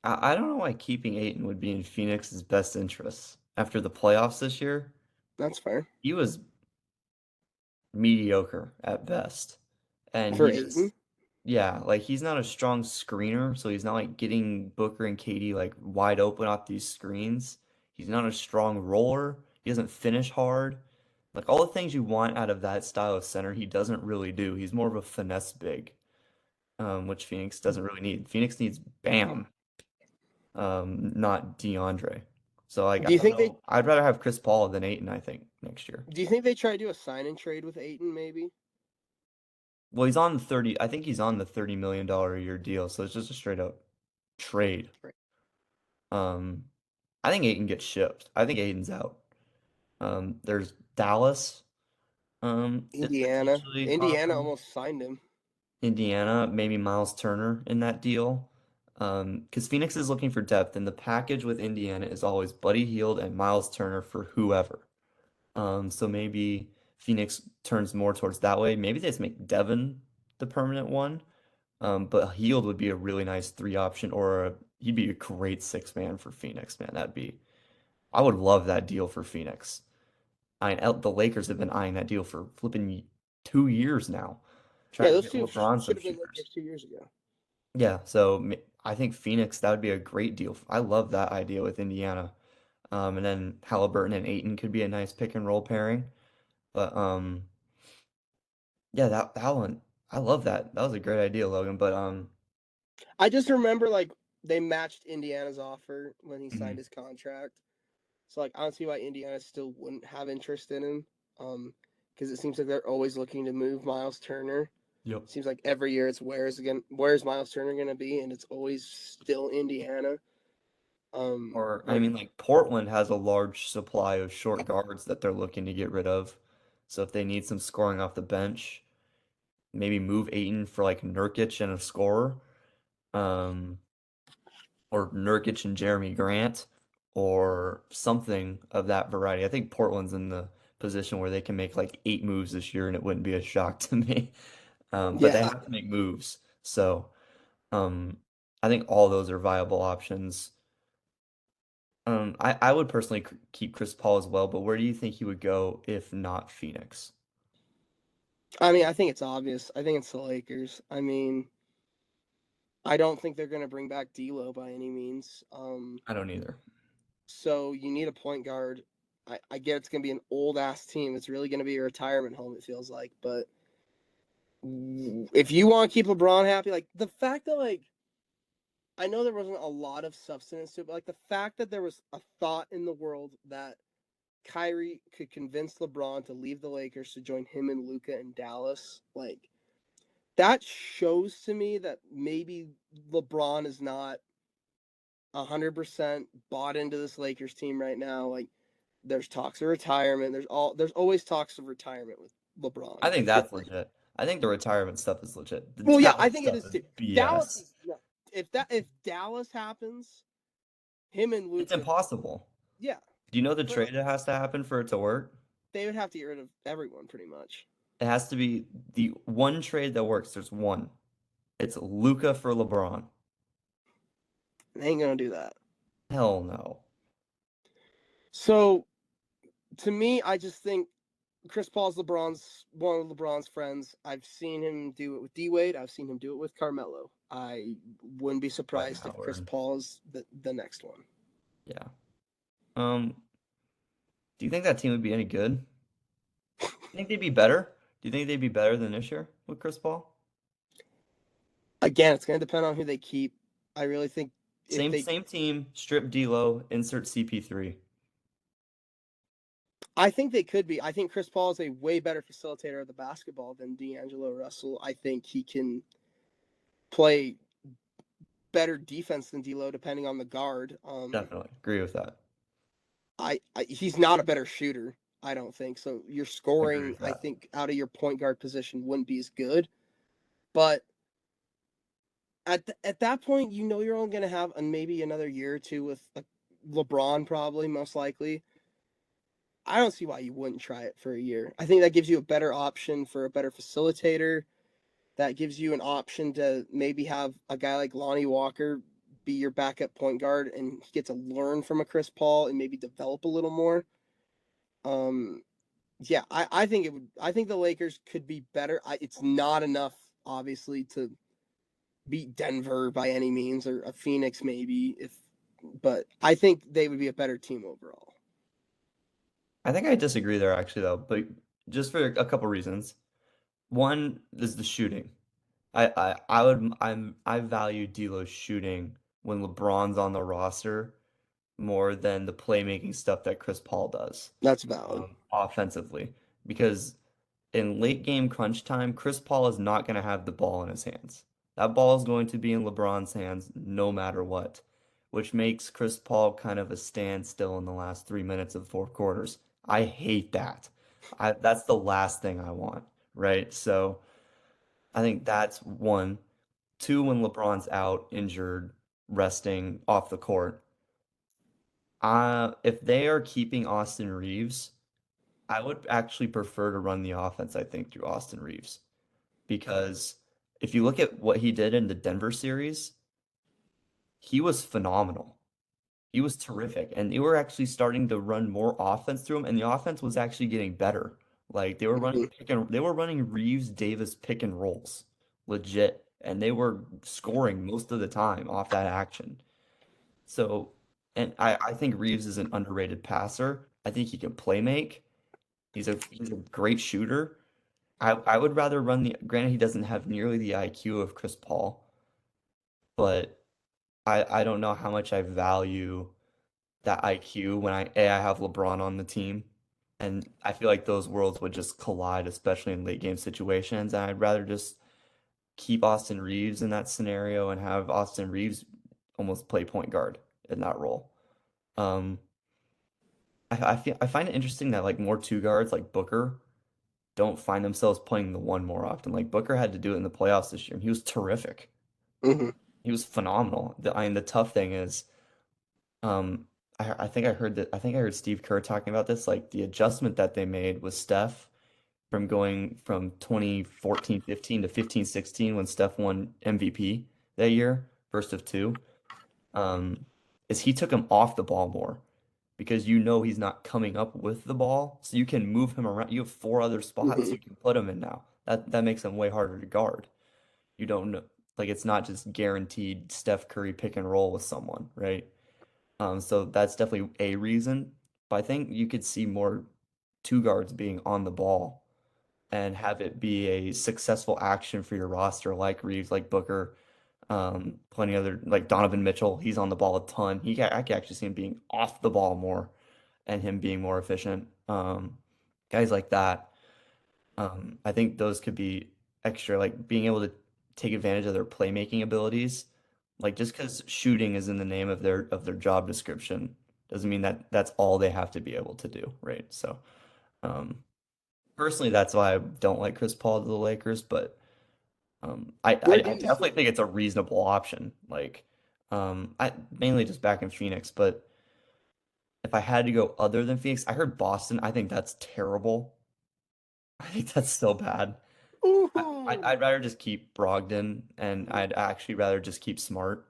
Speaker 2: I don't know why keeping Ayton would be in Phoenix's best interests. After the playoffs this year,
Speaker 1: That's fair
Speaker 2: he was mediocre at best. And
Speaker 1: for
Speaker 2: he just,
Speaker 1: Ayton.
Speaker 2: yeah, like he's not a strong screener, so he's not like getting Booker and KD like wide open off these screens. He's not a strong roller. He doesn't finish hard. Like all the things you want out of that style of center, he doesn't really do. He's more of a finesse big, which Phoenix doesn't really need. Phoenix needs Bam, not DeAndre. So like I
Speaker 1: Do you
Speaker 2: don't
Speaker 1: think they
Speaker 2: know. I'd rather have Chris Paul than Ayton, I think, next year.
Speaker 1: do you think they try to do a sign and trade with Ayton maybe?
Speaker 2: Well, he's on the 30, I think he's on the $30 million a year deal, so it's just a straight up trade. Um, I think Ayton gets shipped. I think Ayton's out. There's Dallas, is
Speaker 1: Indiana.
Speaker 2: potentially
Speaker 1: Indiana
Speaker 2: offering
Speaker 1: almost signed him.
Speaker 2: Indiana, maybe Miles Turner in that deal. Because Phoenix is looking for depth, and the package with Indiana is always Buddy Hield and Miles Turner for whoever. So maybe Phoenix turns more towards that way. Maybe they just make Devin the permanent one. But Hield would be a really nice three option, or he'd be a great six man for Phoenix, man. I would love that deal for Phoenix. The Lakers have been eyeing that deal for flipping 2 years now,
Speaker 1: Yeah,
Speaker 2: trying to
Speaker 1: those
Speaker 2: get
Speaker 1: two
Speaker 2: LeBron some
Speaker 1: should have been
Speaker 2: shooters.
Speaker 1: Lakers 2 years ago.
Speaker 2: Yeah, so I think Phoenix, that would be a great deal. I love that idea with Indiana. And then Halliburton and Ayton could be a nice pick and roll pairing. But yeah, that one, I love that. That was a great idea, Logan. But
Speaker 1: I just remember like they matched Indiana's offer when he signed
Speaker 2: mhm.
Speaker 1: his contract. So like I don't see why Indiana still wouldn't have interest in him. Because it seems like they're always looking to move Miles Turner.
Speaker 2: Yep.
Speaker 1: Seems like every year it's where's Miles Turner gonna be, and it's always still Indiana.
Speaker 2: Or, I
Speaker 1: Like
Speaker 2: mean, like Portland has a large supply of short guards that they're looking to get rid of. So if they need some scoring off the bench, maybe move Ayton for like Nurkic and a scorer, um, or Nurkic and Jeremy Grant, or something of that variety. I think Portland's in the position where they can make like 8 moves this year, and it wouldn't be a shock to me. But they
Speaker 1: yeah,
Speaker 2: have to make moves. So, um, I think all those are viable options. I would personally keep Chris Paul as well, but where do you think he would go if not Phoenix?
Speaker 1: I mean I think it's obvious. I think it's the Lakers. I mean I don't think they're gonna bring back D'Lo by any means.
Speaker 2: I don't either.
Speaker 1: So you need a point guard. I get it's gonna be an old ass team. It's really gonna be a retirement home. It feels like, but if you want to keep LeBron happy, like the fact that like I know there wasn't a lot of substance to it, but like the fact that there was a thought in the world that Kyrie could convince LeBron to leave the Lakers to join him and Luka in Dallas, like that shows to me that maybe LeBron is not 100% bought into this Lakers team right now. Like There's talks of retirement. There's always talks of retirement with
Speaker 2: I
Speaker 1: LeBron. I
Speaker 2: think
Speaker 1: feel
Speaker 2: that's
Speaker 1: like.
Speaker 2: legit. I think the retirement stuff is legit. The
Speaker 1: Well, yeah, I
Speaker 2: talent
Speaker 1: think it
Speaker 2: stuff
Speaker 1: is
Speaker 2: is
Speaker 1: too. Dallas
Speaker 2: BS.
Speaker 1: is no. If Dallas happens, him and
Speaker 2: It's
Speaker 1: Luca,
Speaker 2: impossible.
Speaker 1: yeah.
Speaker 2: Do you know the
Speaker 1: But
Speaker 2: trade that has to happen for it to work?
Speaker 1: they would have to get rid of everyone pretty much.
Speaker 2: It has to be the one trade that works. There's one. It's Luca for LeBron.
Speaker 1: They ain't gonna do that.
Speaker 2: Hell no.
Speaker 1: So to me, I just think Chris Paul's LeBron's one of LeBron's friends. I've seen him do it with D Wade. I've seen him do it with Carmelo. I wouldn't be
Speaker 2: Dwight
Speaker 1: surprised if Chris
Speaker 2: Howard.
Speaker 1: Paul is the next one.
Speaker 2: Yeah. Um, do you think that team would be any good? Do you think they'd be better? Do you think they'd be better than this year with Chris Paul?
Speaker 1: Again, it's gonna depend on who they keep. I really think if they,
Speaker 2: Same team, strip D'Lo, insert CP3.
Speaker 1: I think they could be. I think Chris Paul is a way better facilitator of the basketball than D'Angelo Russell. I think he can play better defense than D'Lo, depending on the guard.
Speaker 2: Definitely agree with that.
Speaker 1: He's not a better shooter. I don't think so. Your
Speaker 2: Agree
Speaker 1: scoring,
Speaker 2: with
Speaker 1: I
Speaker 2: that.
Speaker 1: think, out of your point guard position wouldn't be as good. But at that point, you're only going to have maybe another year or two with LeBron, probably most likely. I don't see why you wouldn't try it for a year. I think that gives you a better option for a better facilitator. That gives you an option to maybe have a guy like Lonnie Walker be your backup point guard, and he gets to learn from a Chris Paul and maybe develop a little more. Um, yeah, I think it would. I think the Lakers could be better. It's not enough, obviously, to beat Denver by any means, or a Phoenix maybe. But I think they would be a better team overall.
Speaker 2: I think I disagree there actually though, but just for a couple reasons. One is the shooting. I value D'Lo's shooting when LeBron's on the roster more than the playmaking stuff that Chris Paul does
Speaker 1: That's valid.
Speaker 2: offensively. Because in late game crunch time, Chris Paul is not going to have the ball in his hands. That ball is going to be in LeBron's hands no matter what, which makes Chris Paul kind of a standstill in the last 3 minutes of the fourth quarters. I hate that. That's the last thing I want, right? So I think that's one. Two, when LeBron's out, injured, resting off the court. If they are keeping Austin Reeves, I would actually prefer to run the offense, I think, through Austin Reeves. Because if you look at what he did in the Denver series, he was phenomenal. He was terrific. And they were actually starting to run more offense through him, and the offense was actually getting better. Like
Speaker 1: Mm-hmm.
Speaker 2: they were running Reeves Davis pick and rolls. Legit. And they were scoring most of the time off that action. So, and I think Reeves is an underrated passer. I think he can play make. He's a great shooter. I would rather run the granted he doesn't have nearly the IQ of Chris Paul, but I don't know how much I value that IQ when I have LeBron on the team. And I feel like those worlds would just collide, especially in late game situations. And I'd rather just keep Austin Reeves in that scenario and have Austin Reeves almost play point guard in that role. Um, I find it interesting that like more two guards like Booker don't find themselves playing the one more often. Like Booker had to do it in the playoffs this year, and he was terrific.
Speaker 1: Mm-hmm.
Speaker 2: He was phenomenal. The tough thing is, um, I think I heard Steve Kerr talking about this. Like the adjustment that they made with Steph from going from 2014-15 to 15-16 when Steph won MVP that year, first of two, um, is he took him off the ball more because you know he's not coming up with the ball, so you can move him around. You have four other spots
Speaker 1: Mm-hmm.
Speaker 2: you can put him in now. That makes him way harder to guard. You don't know, like it's not just guaranteed Steph Curry pick and roll with someone, right? So that's definitely a reason. But I think you could see more two guards being on the ball and have it be a successful action for your roster, like Reeves, like Booker, plenty other like Donovan Mitchell. He's on the ball a ton. I can actually see him being off the ball more and him being more efficient. Guys like that. I think those could be extra, like being able to take advantage of their playmaking abilities. Like just because shooting is in the name of their job description, doesn't mean that that's all they have to be able to do, right? So, um, personally, that's why I don't like Chris Paul to the Lakers, but
Speaker 1: Where
Speaker 2: I
Speaker 1: do you
Speaker 2: definitely
Speaker 1: see?
Speaker 2: think it's a reasonable option. Like, I mainly just back in Phoenix, but if I had to go other than Phoenix, I heard Boston. I think that's terrible. I think that's so bad.
Speaker 1: Ooh.
Speaker 2: I'd rather just keep Brogdon, and I'd actually rather just keep Smart.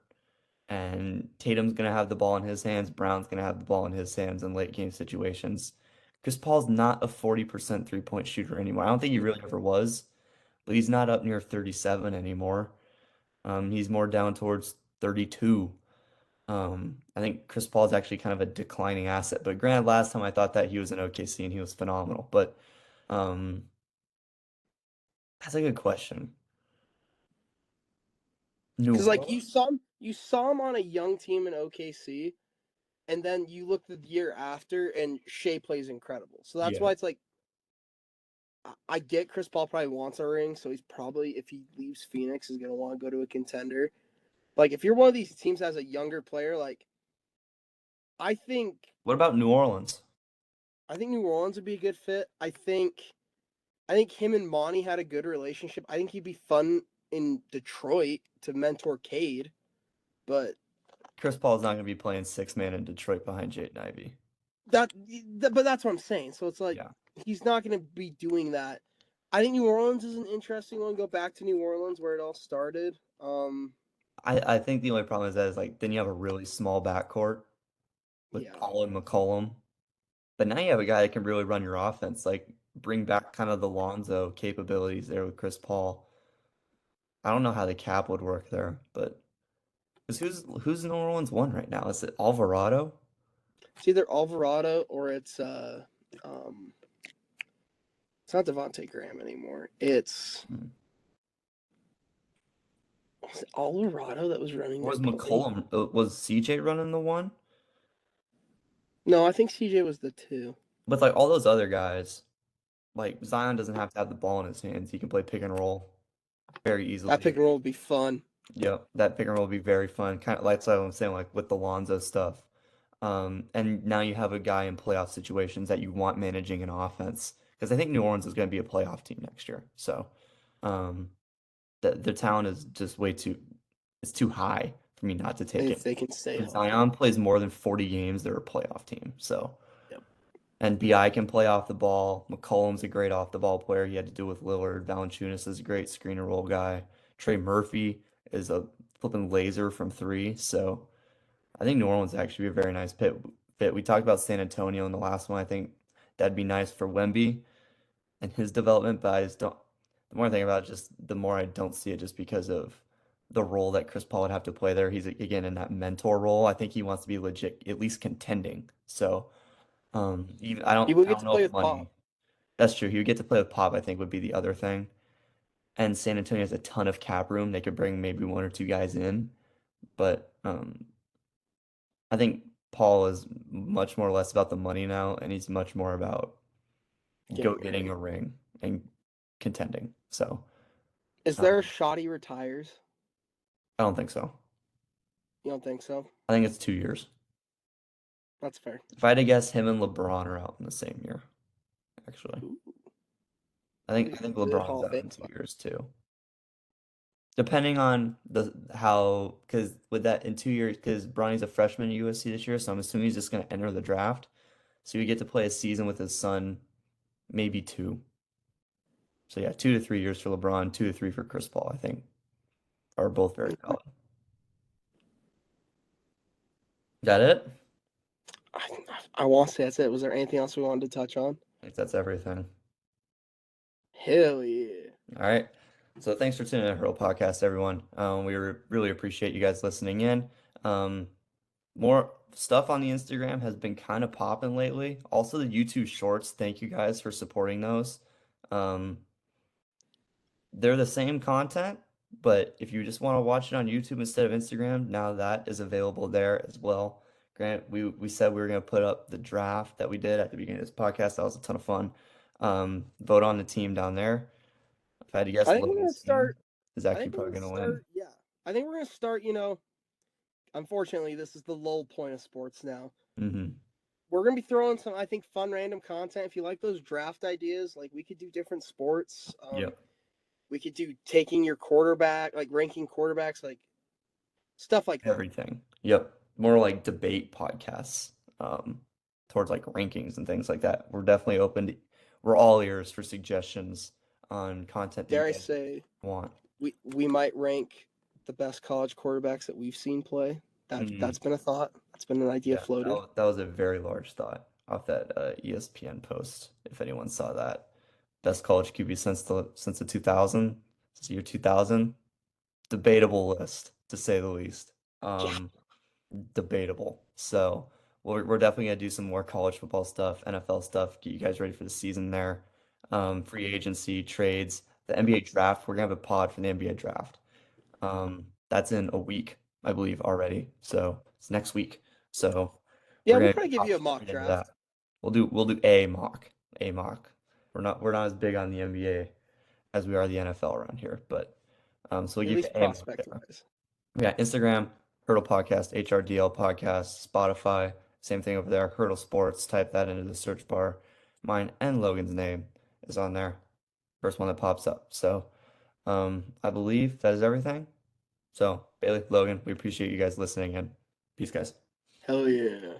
Speaker 2: And Tatum's gonna have the ball in his hands. Brown's gonna have the ball in his hands in late game situations. Chris Paul's not a 40% three-point shooter anymore. I don't think he really ever was, but he's not up near 37 anymore. He's more down towards 32. I think Chris Paul is actually kind of a declining asset. But granted, last time I thought that he was in OKC and he was phenomenal. But um, that's a good question. New
Speaker 1: Because like
Speaker 2: Orleans?
Speaker 1: you saw him on a young team in OKC, and then you look the year after, and Shea plays incredible. So that's
Speaker 2: Yeah.
Speaker 1: why it's like I get Chris Paul probably wants a ring, so he's probably if he leaves Phoenix, is gonna want to go to a contender. Like if you're one of these teams that has a younger player, like I think
Speaker 2: What about New Orleans?
Speaker 1: I think New Orleans would be a good fit. I think him and Monty had a good relationship. I think he'd be fun in Detroit to mentor Cade, but
Speaker 2: Chris Paul's not going to be playing six man in Detroit behind Jaden Ivey.
Speaker 1: that but that's what I'm saying. So it's like
Speaker 2: Yeah.
Speaker 1: he's not going to be doing that. I think New Orleans is an interesting one. Go back to New Orleans where it all started.
Speaker 2: I think the only problem is that is like then you have a really small backcourt with
Speaker 1: Yeah.
Speaker 2: Paul and McCollum. But now you have a guy that can really run your offense, like bring back kind of the Lonzo capabilities there with Chris Paul. I don't know how the cap would work there, but 'cause who's New Orleans one right now? Is it Alvarado?
Speaker 1: It's either Alvarado or um it's not Devontae Graham anymore. It's
Speaker 2: Hmm.
Speaker 1: was it Alvarado that was running
Speaker 2: Or
Speaker 1: their
Speaker 2: was
Speaker 1: point?
Speaker 2: McCollum? Was CJ running the one?
Speaker 1: No, I think CJ was the two.
Speaker 2: But like all those other guys, like Zion doesn't have to have the ball in his hands. He can play pick and roll very
Speaker 1: That pick
Speaker 2: easily.
Speaker 1: and roll would be fun.
Speaker 2: Yep, that pick and roll will be very fun. Kind of like what I'm saying, like with the Lonzo stuff. And now you have a guy in playoff situations that you want managing an offense. Because I think New Orleans is going to be a playoff team next year. So um, the talent is just it's too high for me not to take
Speaker 1: If
Speaker 2: it.
Speaker 1: they can stay
Speaker 2: If
Speaker 1: healthy.
Speaker 2: Zion plays more than 40 games, they're a playoff team. So,
Speaker 1: Yep.
Speaker 2: and BI can play off the ball. McCollum's a great off the ball player. He had to do with Lillard. Valanciunas is a great screen and roll guy. Trey Murphy is a flipping laser from three. So, I think New Orleans would actually be a very nice fit. We talked about San Antonio in the last one. I think that'd be nice for Wemby and his development, but I just don't. The more I think about it, just the more I don't see it, just because of the role that Chris Paul would have to play there. He's again in that mentor role. I think he wants to be legit, at least contending. So, even
Speaker 1: He will
Speaker 2: I
Speaker 1: get
Speaker 2: don't
Speaker 1: to
Speaker 2: know
Speaker 1: play
Speaker 2: if
Speaker 1: with
Speaker 2: money.
Speaker 1: Pop.
Speaker 2: That's true. He would get to play with Pop. I think would be the other thing. And San Antonio has a ton of cap room. They could bring maybe one or two guys in, but I think Paul is much more or less about the money now, and he's much more about go
Speaker 1: Getting a
Speaker 2: getting
Speaker 1: ring.
Speaker 2: a ring and contending. So
Speaker 1: Is there a
Speaker 2: um,
Speaker 1: shot he retires?
Speaker 2: I don't think so.
Speaker 1: You don't think so?
Speaker 2: I think it's 2 years.
Speaker 1: That's fair.
Speaker 2: If I had to guess, him and LeBron are out in the same year. Actually,
Speaker 1: Ooh,
Speaker 2: I
Speaker 1: a
Speaker 2: think
Speaker 1: good
Speaker 2: LeBron's
Speaker 1: Hall of
Speaker 2: out
Speaker 1: Fame
Speaker 2: in two
Speaker 1: spot.
Speaker 2: years too. Depending on the how, because with that in 2 years, because Bronny's a freshman at USC this year, so I'm assuming he's just going to enter the draft. So you get to play a season with his son, maybe two. So yeah, 2 to 3 years for LeBron, 2 to 3 for Chris Paul, I think, are both very valid. That it?
Speaker 1: I, I want to say that's it. Was there anything else we wanted to touch on?
Speaker 2: I think that's everything.
Speaker 1: Hell yeah.
Speaker 2: All right. So thanks for tuning in to Hurdle Podcast, everyone. Really appreciate you guys listening in. Um, more stuff on the Instagram has been kind of popping lately. Also, the YouTube Shorts. Thank you guys for supporting those. Um, they're the same content, but if you just want to watch it on YouTube instead of Instagram, now that is available there as well. Grant, we said we were going to put up the draft that we did at the beginning of this podcast. That was a ton of fun. Vote on the team down there. If I had to guess,
Speaker 1: I think we're gonna
Speaker 2: Logan's team
Speaker 1: start.
Speaker 2: is
Speaker 1: I
Speaker 2: actually
Speaker 1: think we're
Speaker 2: probably
Speaker 1: gonna
Speaker 2: going to win.
Speaker 1: start. Yeah, I think we're gonna start. Unfortunately, this is the lull point of sports now.
Speaker 2: Mm-hmm.
Speaker 1: We're gonna be throwing some, I think, fun random content. If you like those draft ideas, like we could do different sports.
Speaker 2: Yep.
Speaker 1: We could do taking your quarterback, like ranking quarterbacks, like stuff like that.
Speaker 2: Everything. Yep. More like debate podcasts, towards like rankings and things like that. We're definitely we're all ears for suggestions on content that you
Speaker 1: Dare I
Speaker 2: guys
Speaker 1: say,
Speaker 2: want.
Speaker 1: we might rank the best college quarterbacks that we've seen play. That's
Speaker 2: Mm,
Speaker 1: been a thought. That's been an idea
Speaker 2: yeah,
Speaker 1: floated.
Speaker 2: that was a very large thought off that ESPN post, if anyone saw that. Best college QB since the 2000, since the year 2000. Debatable list, to say the least.
Speaker 1: Yeah.
Speaker 2: Debatable. So we're definitely gonna do some more college football stuff, NFL stuff, get you guys ready for the season there. Free agency, trades, the NBA draft. We're gonna have a pod for the NBA draft. That's in a week, I believe, already. So it's next week. So
Speaker 1: Yeah,
Speaker 2: we're
Speaker 1: we'll
Speaker 2: gonna
Speaker 1: probably give
Speaker 2: hop
Speaker 1: you a mock
Speaker 2: straight into that.
Speaker 1: draft.
Speaker 2: We'll do a mock. A mock. We're not as big on the NBA as we are the NFL around here, but so we'll
Speaker 1: At
Speaker 2: give
Speaker 1: least
Speaker 2: you a mock
Speaker 1: prospect
Speaker 2: there.
Speaker 1: wise.
Speaker 2: Yeah, Instagram, Hurdle Podcast, HRDL Podcast, Spotify, same thing over there. Hurdle Sports, type that into the search bar. Mine and Logan's name is on there. First one that pops up. So, I believe that is everything. So, Bailey, Logan, we appreciate you guys listening and peace, guys.
Speaker 1: Hell yeah.